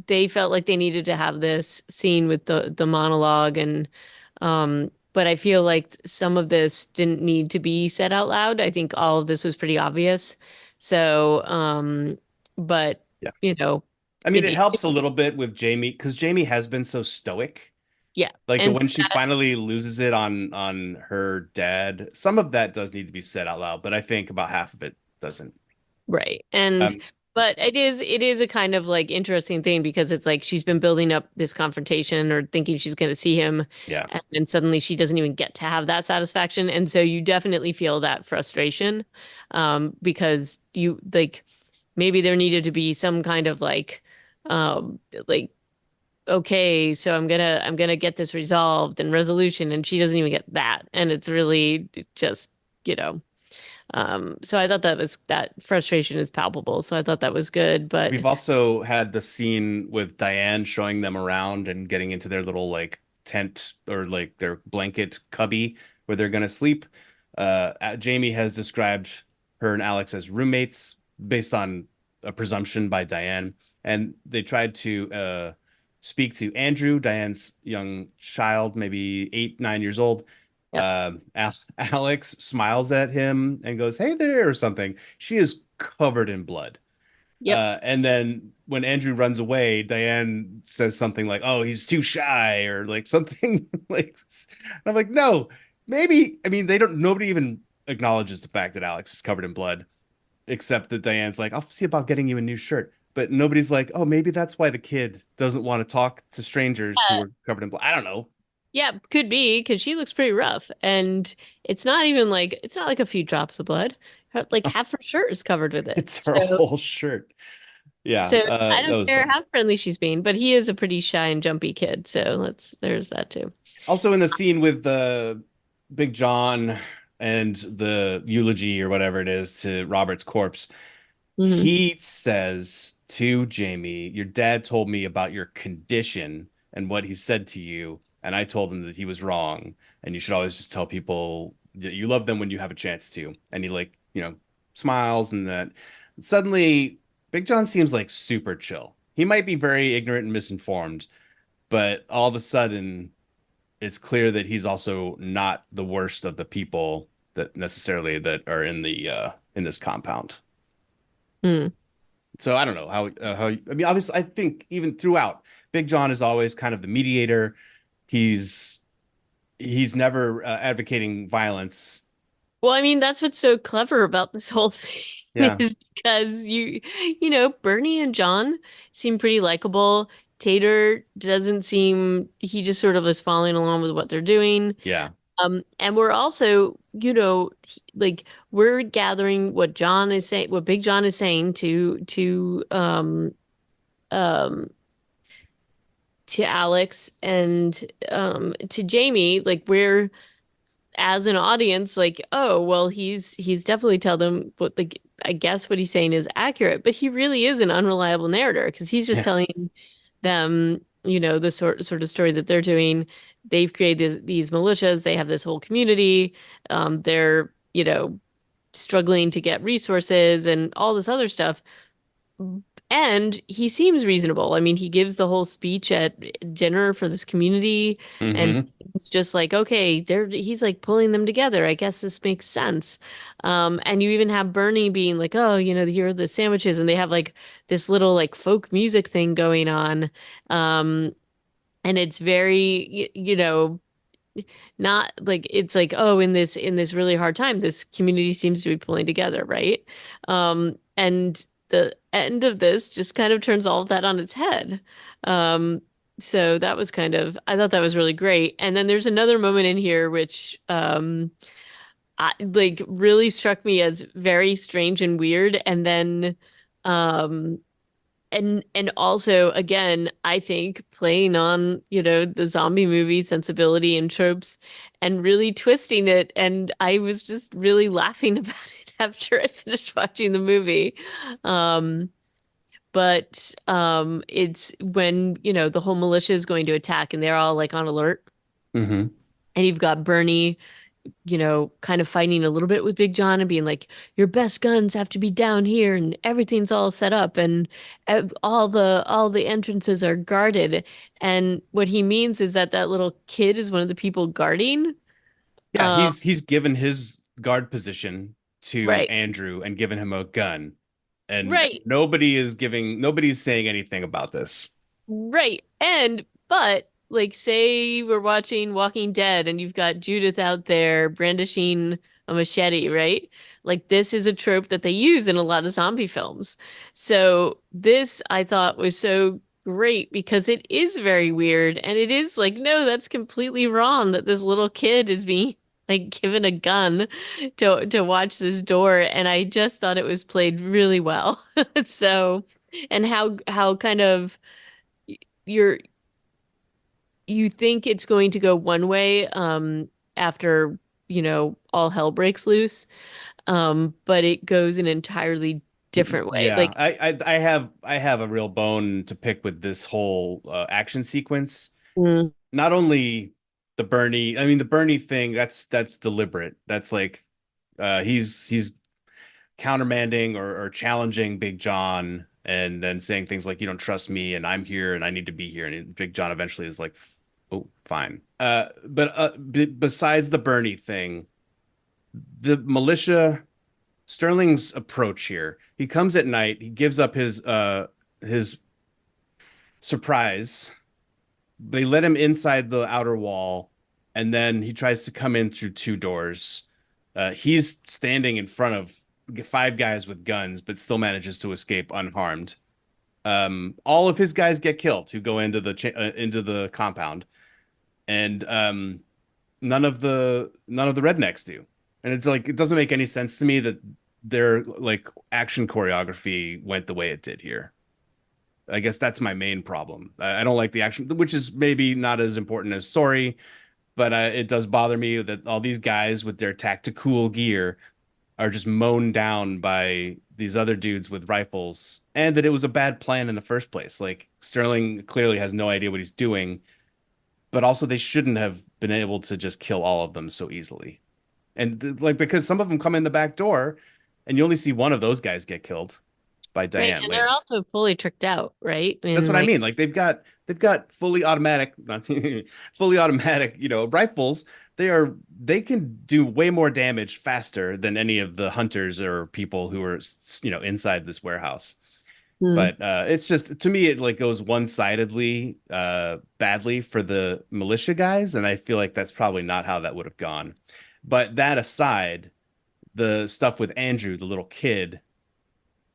they felt like they needed to have this scene with the monologue and but I feel like some of this didn't need to be said out loud. I think all of this was pretty obvious. So but Yeah. you know I mean, it, it helps a little bit with Jamie because Jamie has been so stoic. yeah. Like the And when she finally loses it on her dad, some of that does need to be said out loud, but I think about half of it doesn't. right. And Um, but it is a kind of like interesting thing because it's like she's been building up this confrontation or thinking she's going to see him yeah. and then suddenly she doesn't even get to have that satisfaction. And so you definitely feel that frustration because you like maybe there needed to be some kind of um like okay, so I'm gonna get this resolved and resolution and she doesn't even get that. And it's really just, you know. So I thought that frustration is palpable. So I thought that was good, but We've also had the scene with Diane showing them around and getting into their little like tent or like their blanket cubby where they're gonna sleep. Jamie has described her and Alex as roommates based on a presumption by Diane, and they tried to speak to Andrew, Diane's young child, maybe 8, 9 years old. yep, Alex smiles at him and goes, "Hey there," or something. She is covered in blood. yep. And then when Andrew runs away, Diane says something like, "Oh, he's too shy," or like something like. And I'm like, no, maybe. I mean, they don't. Nobody even acknowledges the fact that Alex is covered in blood, except that Diane's like, "I'll see about getting you a new shirt." But nobody's like, "Oh, maybe that's why the kid doesn't want to talk to strangers who are covered in blood." I don't know. Yeah, could be because she looks pretty rough, and it's not like a few drops of blood. Like half her shirt is covered with it. It's her So, whole shirt. Yeah, so I that don't was care fun. how friendly she's being, but he is a pretty shy and jumpy kid. So there's that too. Also in the scene with the Big John and the eulogy or whatever it is to Robert's corpse, Hmm. he says to Jamie, "Your dad told me about your condition and what he said to you, and I told him that he was wrong, and you should always just tell people that you love them when you have a chance to." And he like, smiles and that. Suddenly, Big John seems like super chill. He might be very ignorant and misinformed, but all of a sudden it's clear that he's also not the worst of the people that necessarily that are in this compound. Mm. So I don't know how I mean obviously I think even throughout Big John is always kind of the mediator. He's he's never advocating violence. Well, I mean, that's what's so clever about this whole thing Yeah. is because Bernie and John seem pretty likable. Tater doesn't seem, he just sort of is following along with what they're doing. Yeah. And we're also, like we're gathering what John is saying, what Big John is saying um to Alex and to Jamie, like we're as an audience, like, oh, well, he's definitely tell them what I guess what he's saying is accurate, but he really is an unreliable narrator because he's just Yeah. telling them, the sort of story that they're doing. They've created these militias, they have this whole community. They're, struggling to get resources and all this other stuff. And he seems reasonable. I mean, he gives the whole speech at dinner for this community, and Hmm. it's just like, okay, he's like pulling them together. I guess this makes sense. And you even have Bernie being like, oh, here are the sandwiches, and they have like this little like folk music thing going on. And it's very, not like it's like, oh, in this really hard time, this community seems to be pulling together, right? And the end of this just kind of turns all of that on its head. Um, so that was I thought that was really great. And then there's another moment in here which like really struck me as very strange and weird. And then um and also again, I think playing on, the zombie movie sensibility and tropes and really twisting it. And I was just really laughing about it after I finished watching the movie. Um, but it's when, the whole militia is going to attack and they're all like on alert. Hmm. And you've got Bernie, kind of fighting a little bit with Big John and being like, your best guns have to be down here and everything's all set up and all the entrances are guarded. And what he means is that that little kid is one of the people guarding. Yeah, Um, he's given his guard position to right, Andrew and given him a gun, and right, nobody's saying anything about this. right. But like, say we're watching Walking Dead and you've got Judith out there brandishing a machete, right? Like, this is a trope that they use in a lot of zombie films. So this I thought was so great because it is very weird and it is like, no, that's completely wrong that this little kid is being like given a gun to watch this door, and I just thought it was played really well. So, and how kind of you're you think it's going to go one way after, all hell breaks loose, but it goes an entirely different way. Yeah, Like, I have a real bone to pick with this whole action sequence. mm, Not only I mean the Bernie thing, that's deliberate. That's like he's countermanding or challenging Big John and then saying things like, you don't trust me and I'm here and I need to be here. And Big John eventually is like, oh, fine. But besides the Bernie thing, the militia, Sterling's approach here, he comes at night, he gives up his surprise. They let him inside the outer wall, and then he tries to come in through two doors. He's standing in front of five guys with guns, but still manages to escape unharmed. All of his guys get killed who go into the compound, and none of the rednecks do. And it's like it doesn't make any sense to me that their like action choreography went the way it did here. I guess that's my main problem. I don't like the action, which is maybe not as important as story, but it does bother me that all these guys with their tactical gear are just mown down by these other dudes with rifles, and that it was a bad plan in the first place. Like Sterling clearly has no idea what he's doing, but also they shouldn't have been able to just kill all of them so easily. And like because some of them come in the back door, and you only see one of those guys get killed by right. Diane And they're later. also fully tricked out, right? I That's mean, what I like, mean. Like they've got fully automatic, not fully automatic, rifles. They can do way more damage faster than any of the hunters or people who are inside this warehouse. hmm. But it's just to me it like goes one-sidedly badly for the militia guys, and I feel like that's probably not how that would have gone. But that aside, the stuff with Andrew, the little kid,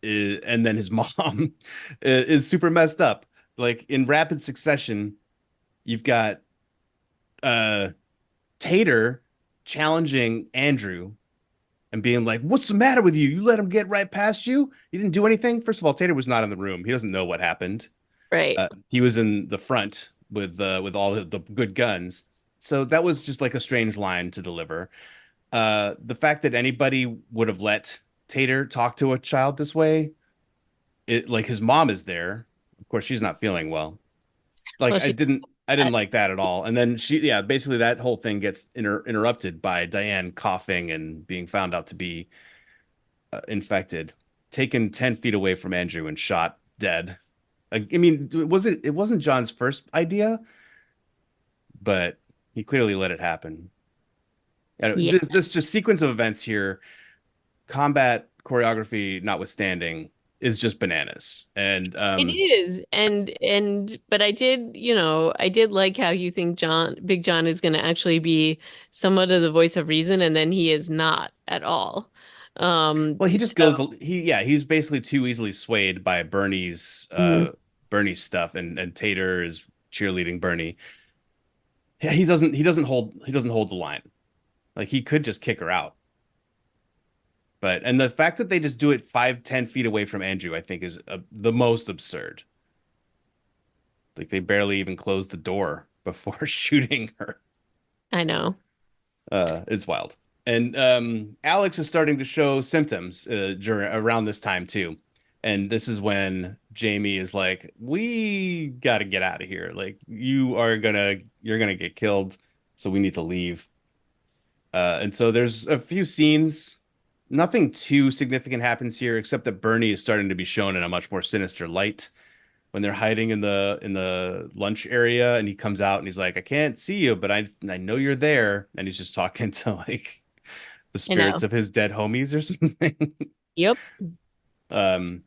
and then his mom is super messed up. Like in rapid succession, you've got uh Tater challenging Andrew and being like, "What's the matter with you? You let him get right past you? You didn't do anything." First of all, Tater was not in the room. He doesn't know what happened. Right. He was in the front with all the good guns. So that was just like a strange line to deliver. The fact that anybody would have let Tater talk to a child this way, like his mom is there. Of course, she's not feeling well. Well, Like I she, didn't I didn't like that at all. And then yeah, basically that whole thing gets interrupted by Diane coughing and being found out to be infected, taken 10 feet away from Andrew and shot dead. I mean, it wasn't John's first idea, but he clearly let it happen. And Yeah. this just sequence of events here, combat choreography notwithstanding, is just bananas. And It is. And but I did, I did like how you think Big John is going to actually be somewhat of the voice of reason, and then he is not at all. well, he just So goes he's basically too easily swayed by mhm. Bernie's stuff, and Tater is cheerleading Bernie. Yeah, he doesn't hold the line. Like he could just kick her out. But and the fact that they just do it 5, 10 feet away from Andrew, I think is the most absurd. Like they barely even closed the door before shooting her. I know. It's wild. And Alex is starting to show symptoms during around this time too. And this is when Jamie is like, "We got to get out of here. Like you're gonna get killed, so we need to leave." And so there's a few scenes. Nothing too significant happens here, except that Bernie is starting to be shown in a much more sinister light when they're hiding in the lunch area, and he comes out and he's like, "I can't see you, but I know you're there." And he's just talking to like the I spirits know. of his dead homies or something. Yep. um,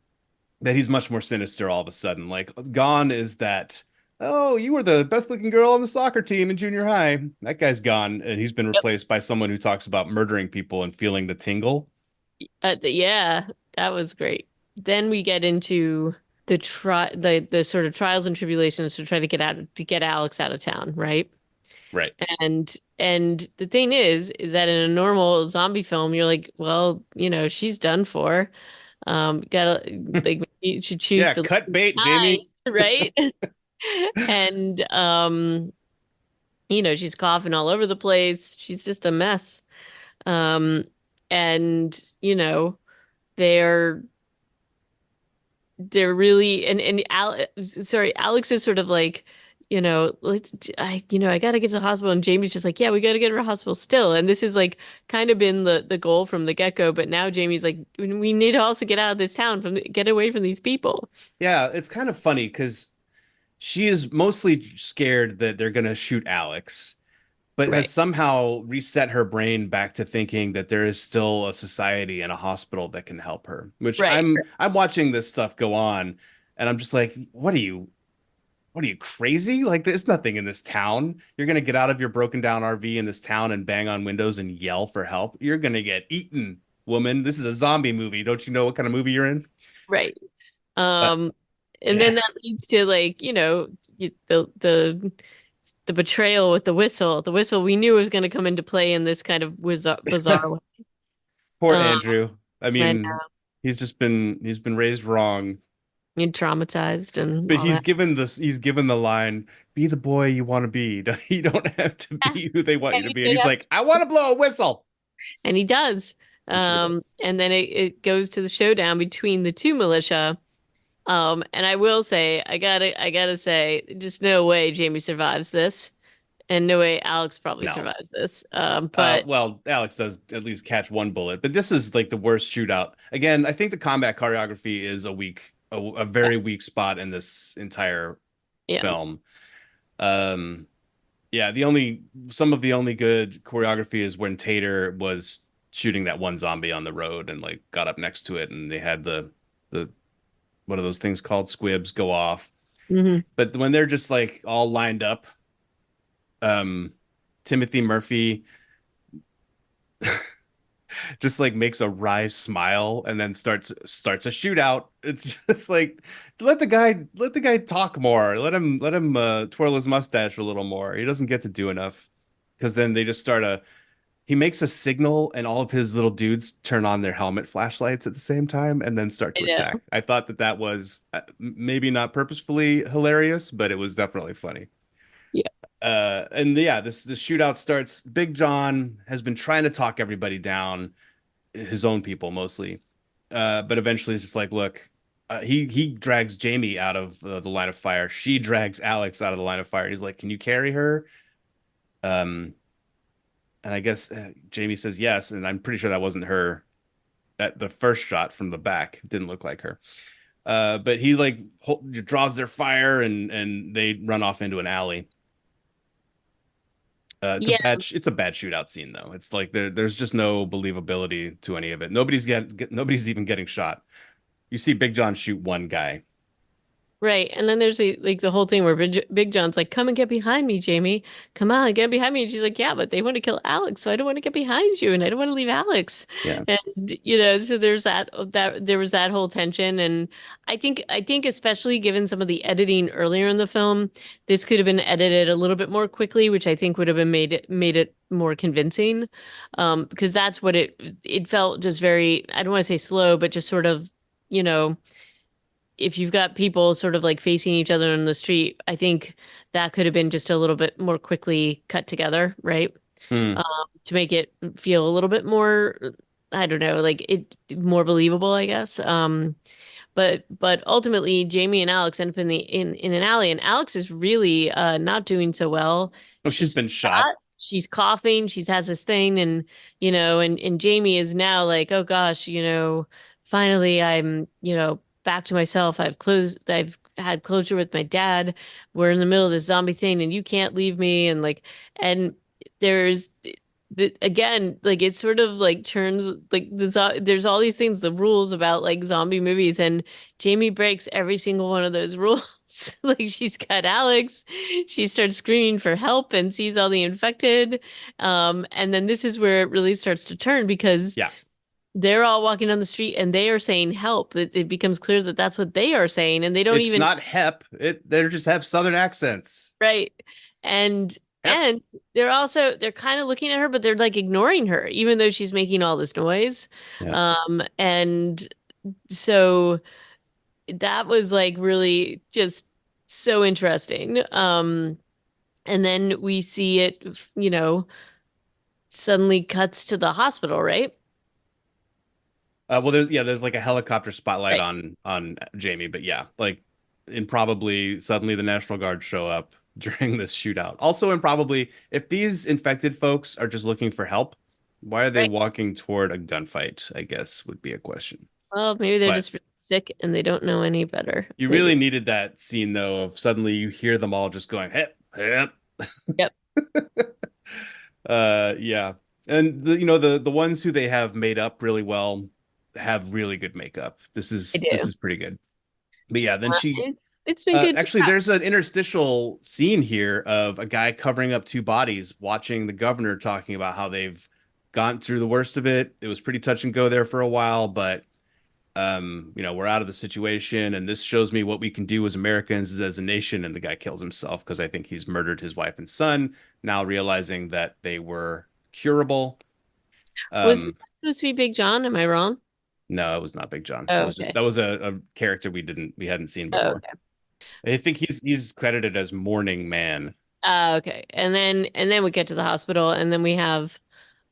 that he's much more sinister all of a sudden. Like gone is that, "Oh, you were the best looking girl on the soccer team in junior high." That guy's gone, and he's been Yep. replaced by someone who talks about murdering people and feeling the tingle. Yeah, that was great. Then we get into the sort of trials and tribulations to try to get Alex out of town, right? Right. And the thing is that in a normal zombie film, you're like, well, she's done for. Gotta like you should choose Yeah, to cut bait, die, Jamie. right? And she's coughing all over the place. She's just a mess. Um, and they're really sorry, Alex is sort of like, I gotta get to the hospital, and Jamie's just like, yeah, we gotta get her to hospital still. And this is like kind of been the goal from the get-go, but now Jamie's like, we need to also get out of this town get away from these people. Yeah, it's kind of funny because she is mostly scared that they're gonna shoot Alex, but has Right. somehow reset her brain back to thinking that there is still a society and a hospital that can help her. Which Right. I'm watching this stuff go on, and I'm just like, what are you crazy? Like there's nothing in this town. You're gonna get out of your broken down RV in this town and bang on windows and yell for help. You're gonna get eaten, woman. This is a zombie movie. Don't you know what kind of movie you're in? Right. Uh, Um, and then that leads to like, the betrayal with the whistle. The whistle we knew was going to come into play in this kind of bizarre way. Poor Um, Andrew. I and mean, he's been raised wrong, you're traumatized and but all that. he's given the line, "Be the boy you want to be. You don't have to be who they want And you to he be." And did he's have, like, "I want to blow a whistle." and he does. He sure does. And then it goes to the showdown between the two militia. And I will say, I gotta say, just no way Jamie survives this, and no way Alex probably No. survives this. But Well, Alex does at least catch one bullet, but this is like the worst shootout. Again, I think the combat choreography is a very weak spot in this entire yeah, film. Um, yeah, some of the only good choreography is when Tater was shooting that one zombie on the road and like got up next to it, and they had the what are those things called? Squibs go off. hmm But when they're just like all lined up, um, Timothy Murphy just like makes a wry smile and then starts a shootout. It's just like let the guy talk more. Let him twirl his mustache a little more. He doesn't get to do enough because then they just start a he makes a signal and all of his little dudes turn on their helmet flashlights at the same time and then start I to know. attack. I thought that that was maybe not purposefully hilarious, but it was definitely funny. Yeah, And yeah, this shootout starts. Big John has been trying to talk everybody down, his own people mostly. But eventually it's just like, look, he drags Jamie out of the line of fire. She drags Alex out of the line of fire. He's like, "Can you carry her?" Um, and I guess Jamie says yes, and I'm pretty sure that wasn't her at the first shot from the back. Didn't look like her. But he like draws their fire and they run off into an alley. Yeah, It's a bad shootout scene though. It's like there's just no believability to any of it. Nobody's even getting shot. You see Big John shoot one guy. right. And then there's like the whole thing where Big John's like, "Come and get behind me, Jamie. Come on, get behind me." And she's like, "Yeah, but they want to kill Alex, so I don't want to get behind you, and I don't want to leave Alex." Yeah. And so there's that there was that whole tension, and I think especially given some of the editing earlier in the film, this could have been edited a little bit more quickly, which I think would have been made it more convincing, because that's what it felt just very, I don't want to say slow, but just sort of, you know if you've got people sort of like facing each other in the street, I think that could have been just a little bit more quickly cut together, right? Hmm. Um, to make it feel a little bit more, I don't know, like it more believable, I guess. But ultimately, Jamie and Alex end up in an alley, and Alex is really not doing so well. Oh, she's She's been shot. fat, she's coughing, she's has this thing, and and Jamie is now like, oh gosh, finally I'm back to myself. I've had closure with my dad. We're in the middle of this zombie thing, and you can't leave me, and there's again, like it sort of like turns like there's all these things, the rules about like zombie movies, and Jamie breaks every single one of those rules. Like she's got Alex, she starts screaming for help and sees all the infected. And then this is where it really starts to turn because Yeah. they're all walking down the street and they are saying help. It becomes clear that that's what they are saying, and they don't It's even not Hep. They just have Southern accents. right. And Hep. they're kind of looking at her, but they're like ignoring her, even though she's making all this noise. Yeah. And so that was like really just so interesting. And then we see it, suddenly cuts to the hospital, right? Well, there's like a helicopter spotlight Right. on Jamie, but yeah, like improbably suddenly the National Guard show up during this shootout. Also, improbably, if these infected folks are just looking for help, why are they Right. walking toward a gunfight? I guess would be a question. Well, maybe they're But just really sick and they don't know any better. you really Maybe. needed that scene though of suddenly you hear them all just going hip hip. Yep. Yeah. And the ones who they have made up really well have really good makeup. This I is this do. is pretty good. But yeah, then she It, it's been good. actually there's an interstitial scene here of a guy covering up two bodies watching the governor talking about how they've gone through the worst of it. It was pretty touch and go there for a while, but we're out of the situation and this shows me what we can do as Americans as a nation. And the guy kills himself because I think he's murdered his wife and son, now realizing that they were curable. Was it Um, supposed to be Big John? Am I wrong? no, it was not Big John. Oh, okay. That was a character we hadn't seen Oh, before. okay. I think he's credited as Morning Man. Okay. And then we get to the hospital and then we have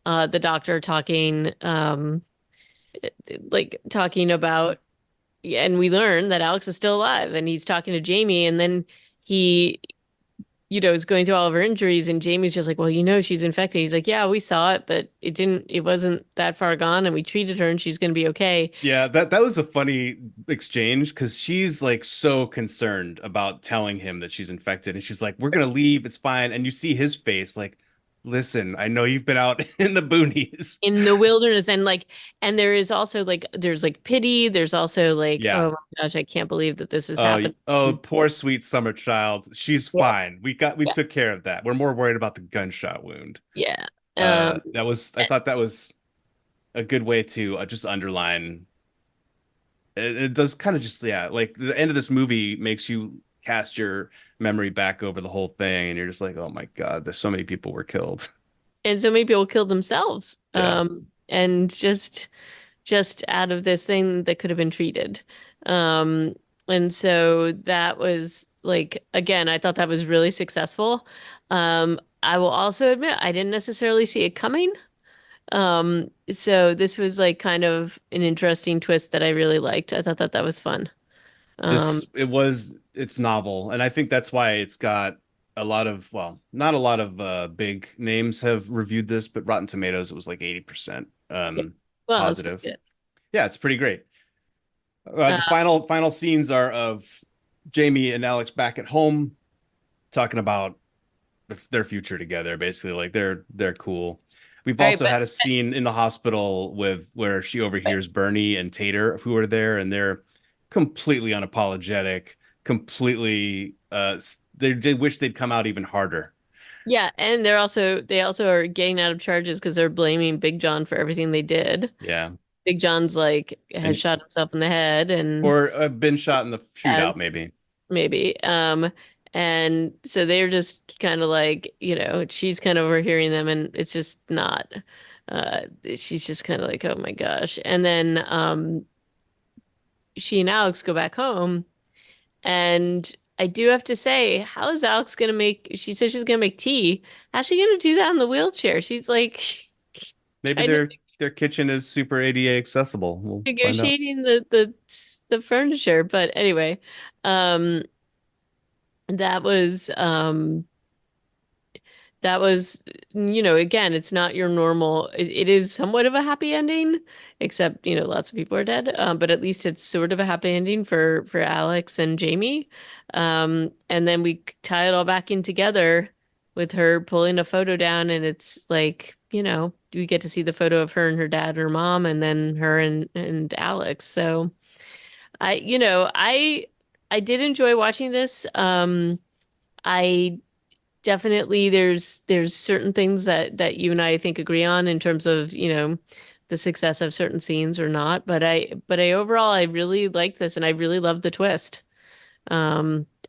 the doctor talking like talking about, yeah, and we learn that Alex is still alive and he's talking to Jamie, and then he is going through all of her injuries, and Jamie's just like, well, she's infected. He's like, yeah, we saw it, but it wasn't that far gone, and we treated her and she's going to be okay. Yeah, that was a funny exchange because she's like so concerned about telling him that she's infected, and she's like, "We're gonna leave, it's fine." And you see his face like, "Listen, I know you've been out in the boonies." In the wilderness, and there is also like there's like pity, there's also like, Yeah. oh my gosh, I can't believe that this has Oh, happened. poor sweet summer child. She's Yeah, fine. We yeah, took care of that. We're more worried about the gunshot wound. yeah. Um I thought that was a good way to just underline it does kind of just yeah like the end of this movie makes you cast your memory back over the whole thing and you're just like oh my God, there's so many people were killed. and so many people killed themselves, Yeah. and just out of this thing that could have been treated. Um, and so that was like, again, I thought that was really successful. I will also admit I didn't necessarily see it coming. So this was like kind of an interesting twist that I really liked. I thought that that was fun. Um, It's novel and I think that's why it's got a lot of not a lot of big names have reviewed this, but Rotten Tomatoes it was like 80% yeah. Well, that's pretty positive. good. Yeah, it's pretty great. Uh, The final scenes are of Jamie and Alex back at home talking about their future together. Basically, like they're cool. We've all right, also but had a scene in the hospital with where she overhears Bernie and Tater, who are there, and they're completely unapologetic, completely they wish they'd come out even harder. yeah, and they also are getting out of charges because they're blaming Big John for everything they did. Yeah. Big John's like has And shot himself in the head and or been shot in the shootout, has maybe. maybe. And so they're just kind of like, you know, she's kind of overhearing them and it's just not she's just kind of like, oh my gosh. And then she and Alex go back home and I do have to say, how is Alex gonna make she said she's gonna make tea. How's she gonna do that in the wheelchair? She's like Maybe trying to their kitchen is super ADA accessible. We'll find out. negotiating the furniture. But anyway, um that was that was, you know, again, it's not your normal, it is somewhat of a happy ending, except, you know, lots of people are dead. But at least it's sort of a happy ending for Alex and Jamie. And then we tie it all back in together with her pulling a photo down, and it's like, you know, we get to see the photo of her and her dad and her mom, and then her and Alex. So you know, I did enjoy watching this. I definitely there's certain things that you and I think agree on in terms of, you know, the success of certain scenes or not. But I overall I really liked this and I really loved the twist.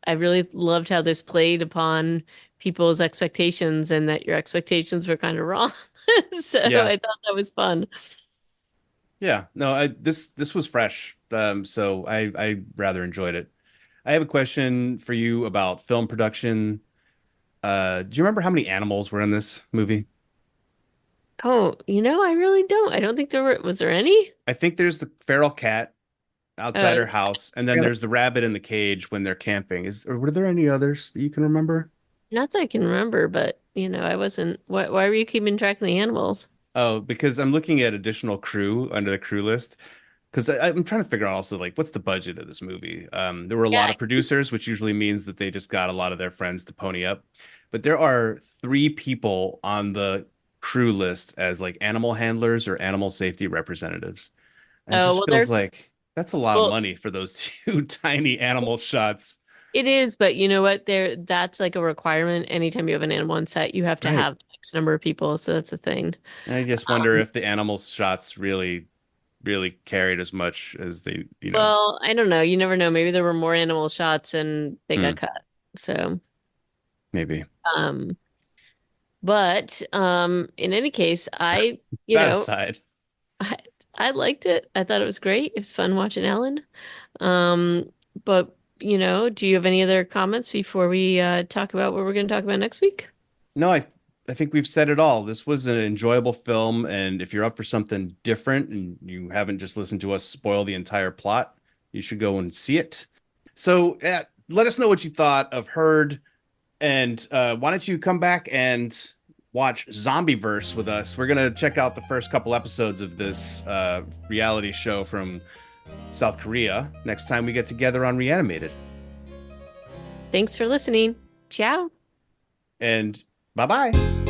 I really loved how this played upon people's expectations and that your expectations were kind of wrong. So Yeah. I thought that was fun. Yeah. No, this was fresh. So I rather enjoyed it. I have a question for you about film production. Do you remember how many animals were in this movie? Oh, you know, I really don't. I don't think was there any? I think there's the feral cat outside Oh, her house, and then there's the rabbit in the cage when they're camping. Or were there any others that you can remember? not that I can remember, but you know, I wasn't. Why were you keeping track of the animals? Oh, because I'm looking at additional crew under the crew list. Because I'm trying to figure out also like what's the budget of this movie. There were a lot Yeah. of producers, which usually means that they just got a lot of their friends to pony up. But there are three people on the crew list as like animal handlers or animal safety representatives. And it Oh, just well, feels like that's a lot of well, money for those two tiny animal shots. it is, but you know what? That's like a requirement. Anytime you have an animal on set, you have to Right. have X number of people. So that's a thing. And I just wonder if the animal shots really carried as much as they. Well, I don't know. You never know. Maybe there were more animal shots and they got Hmm, cut. So, maybe. um, but in any case, you That know, aside. I, I liked it. I thought it was great. It was fun watching Ellen. Um, but you know, do you have any other comments before we talk about what we're going to talk about next week? No, I think we've said it all. This was an enjoyable film, and if you're up for something different and you haven't just listened to us spoil the entire plot, you should go and see it. So, let us know what you thought of Herd, and why don't you come back and watch Zombieverse with us? We're gonna check out the first couple episodes of this reality show from South Korea next time we get together on Reanimated. Thanks for listening. Ciao. And bye bye.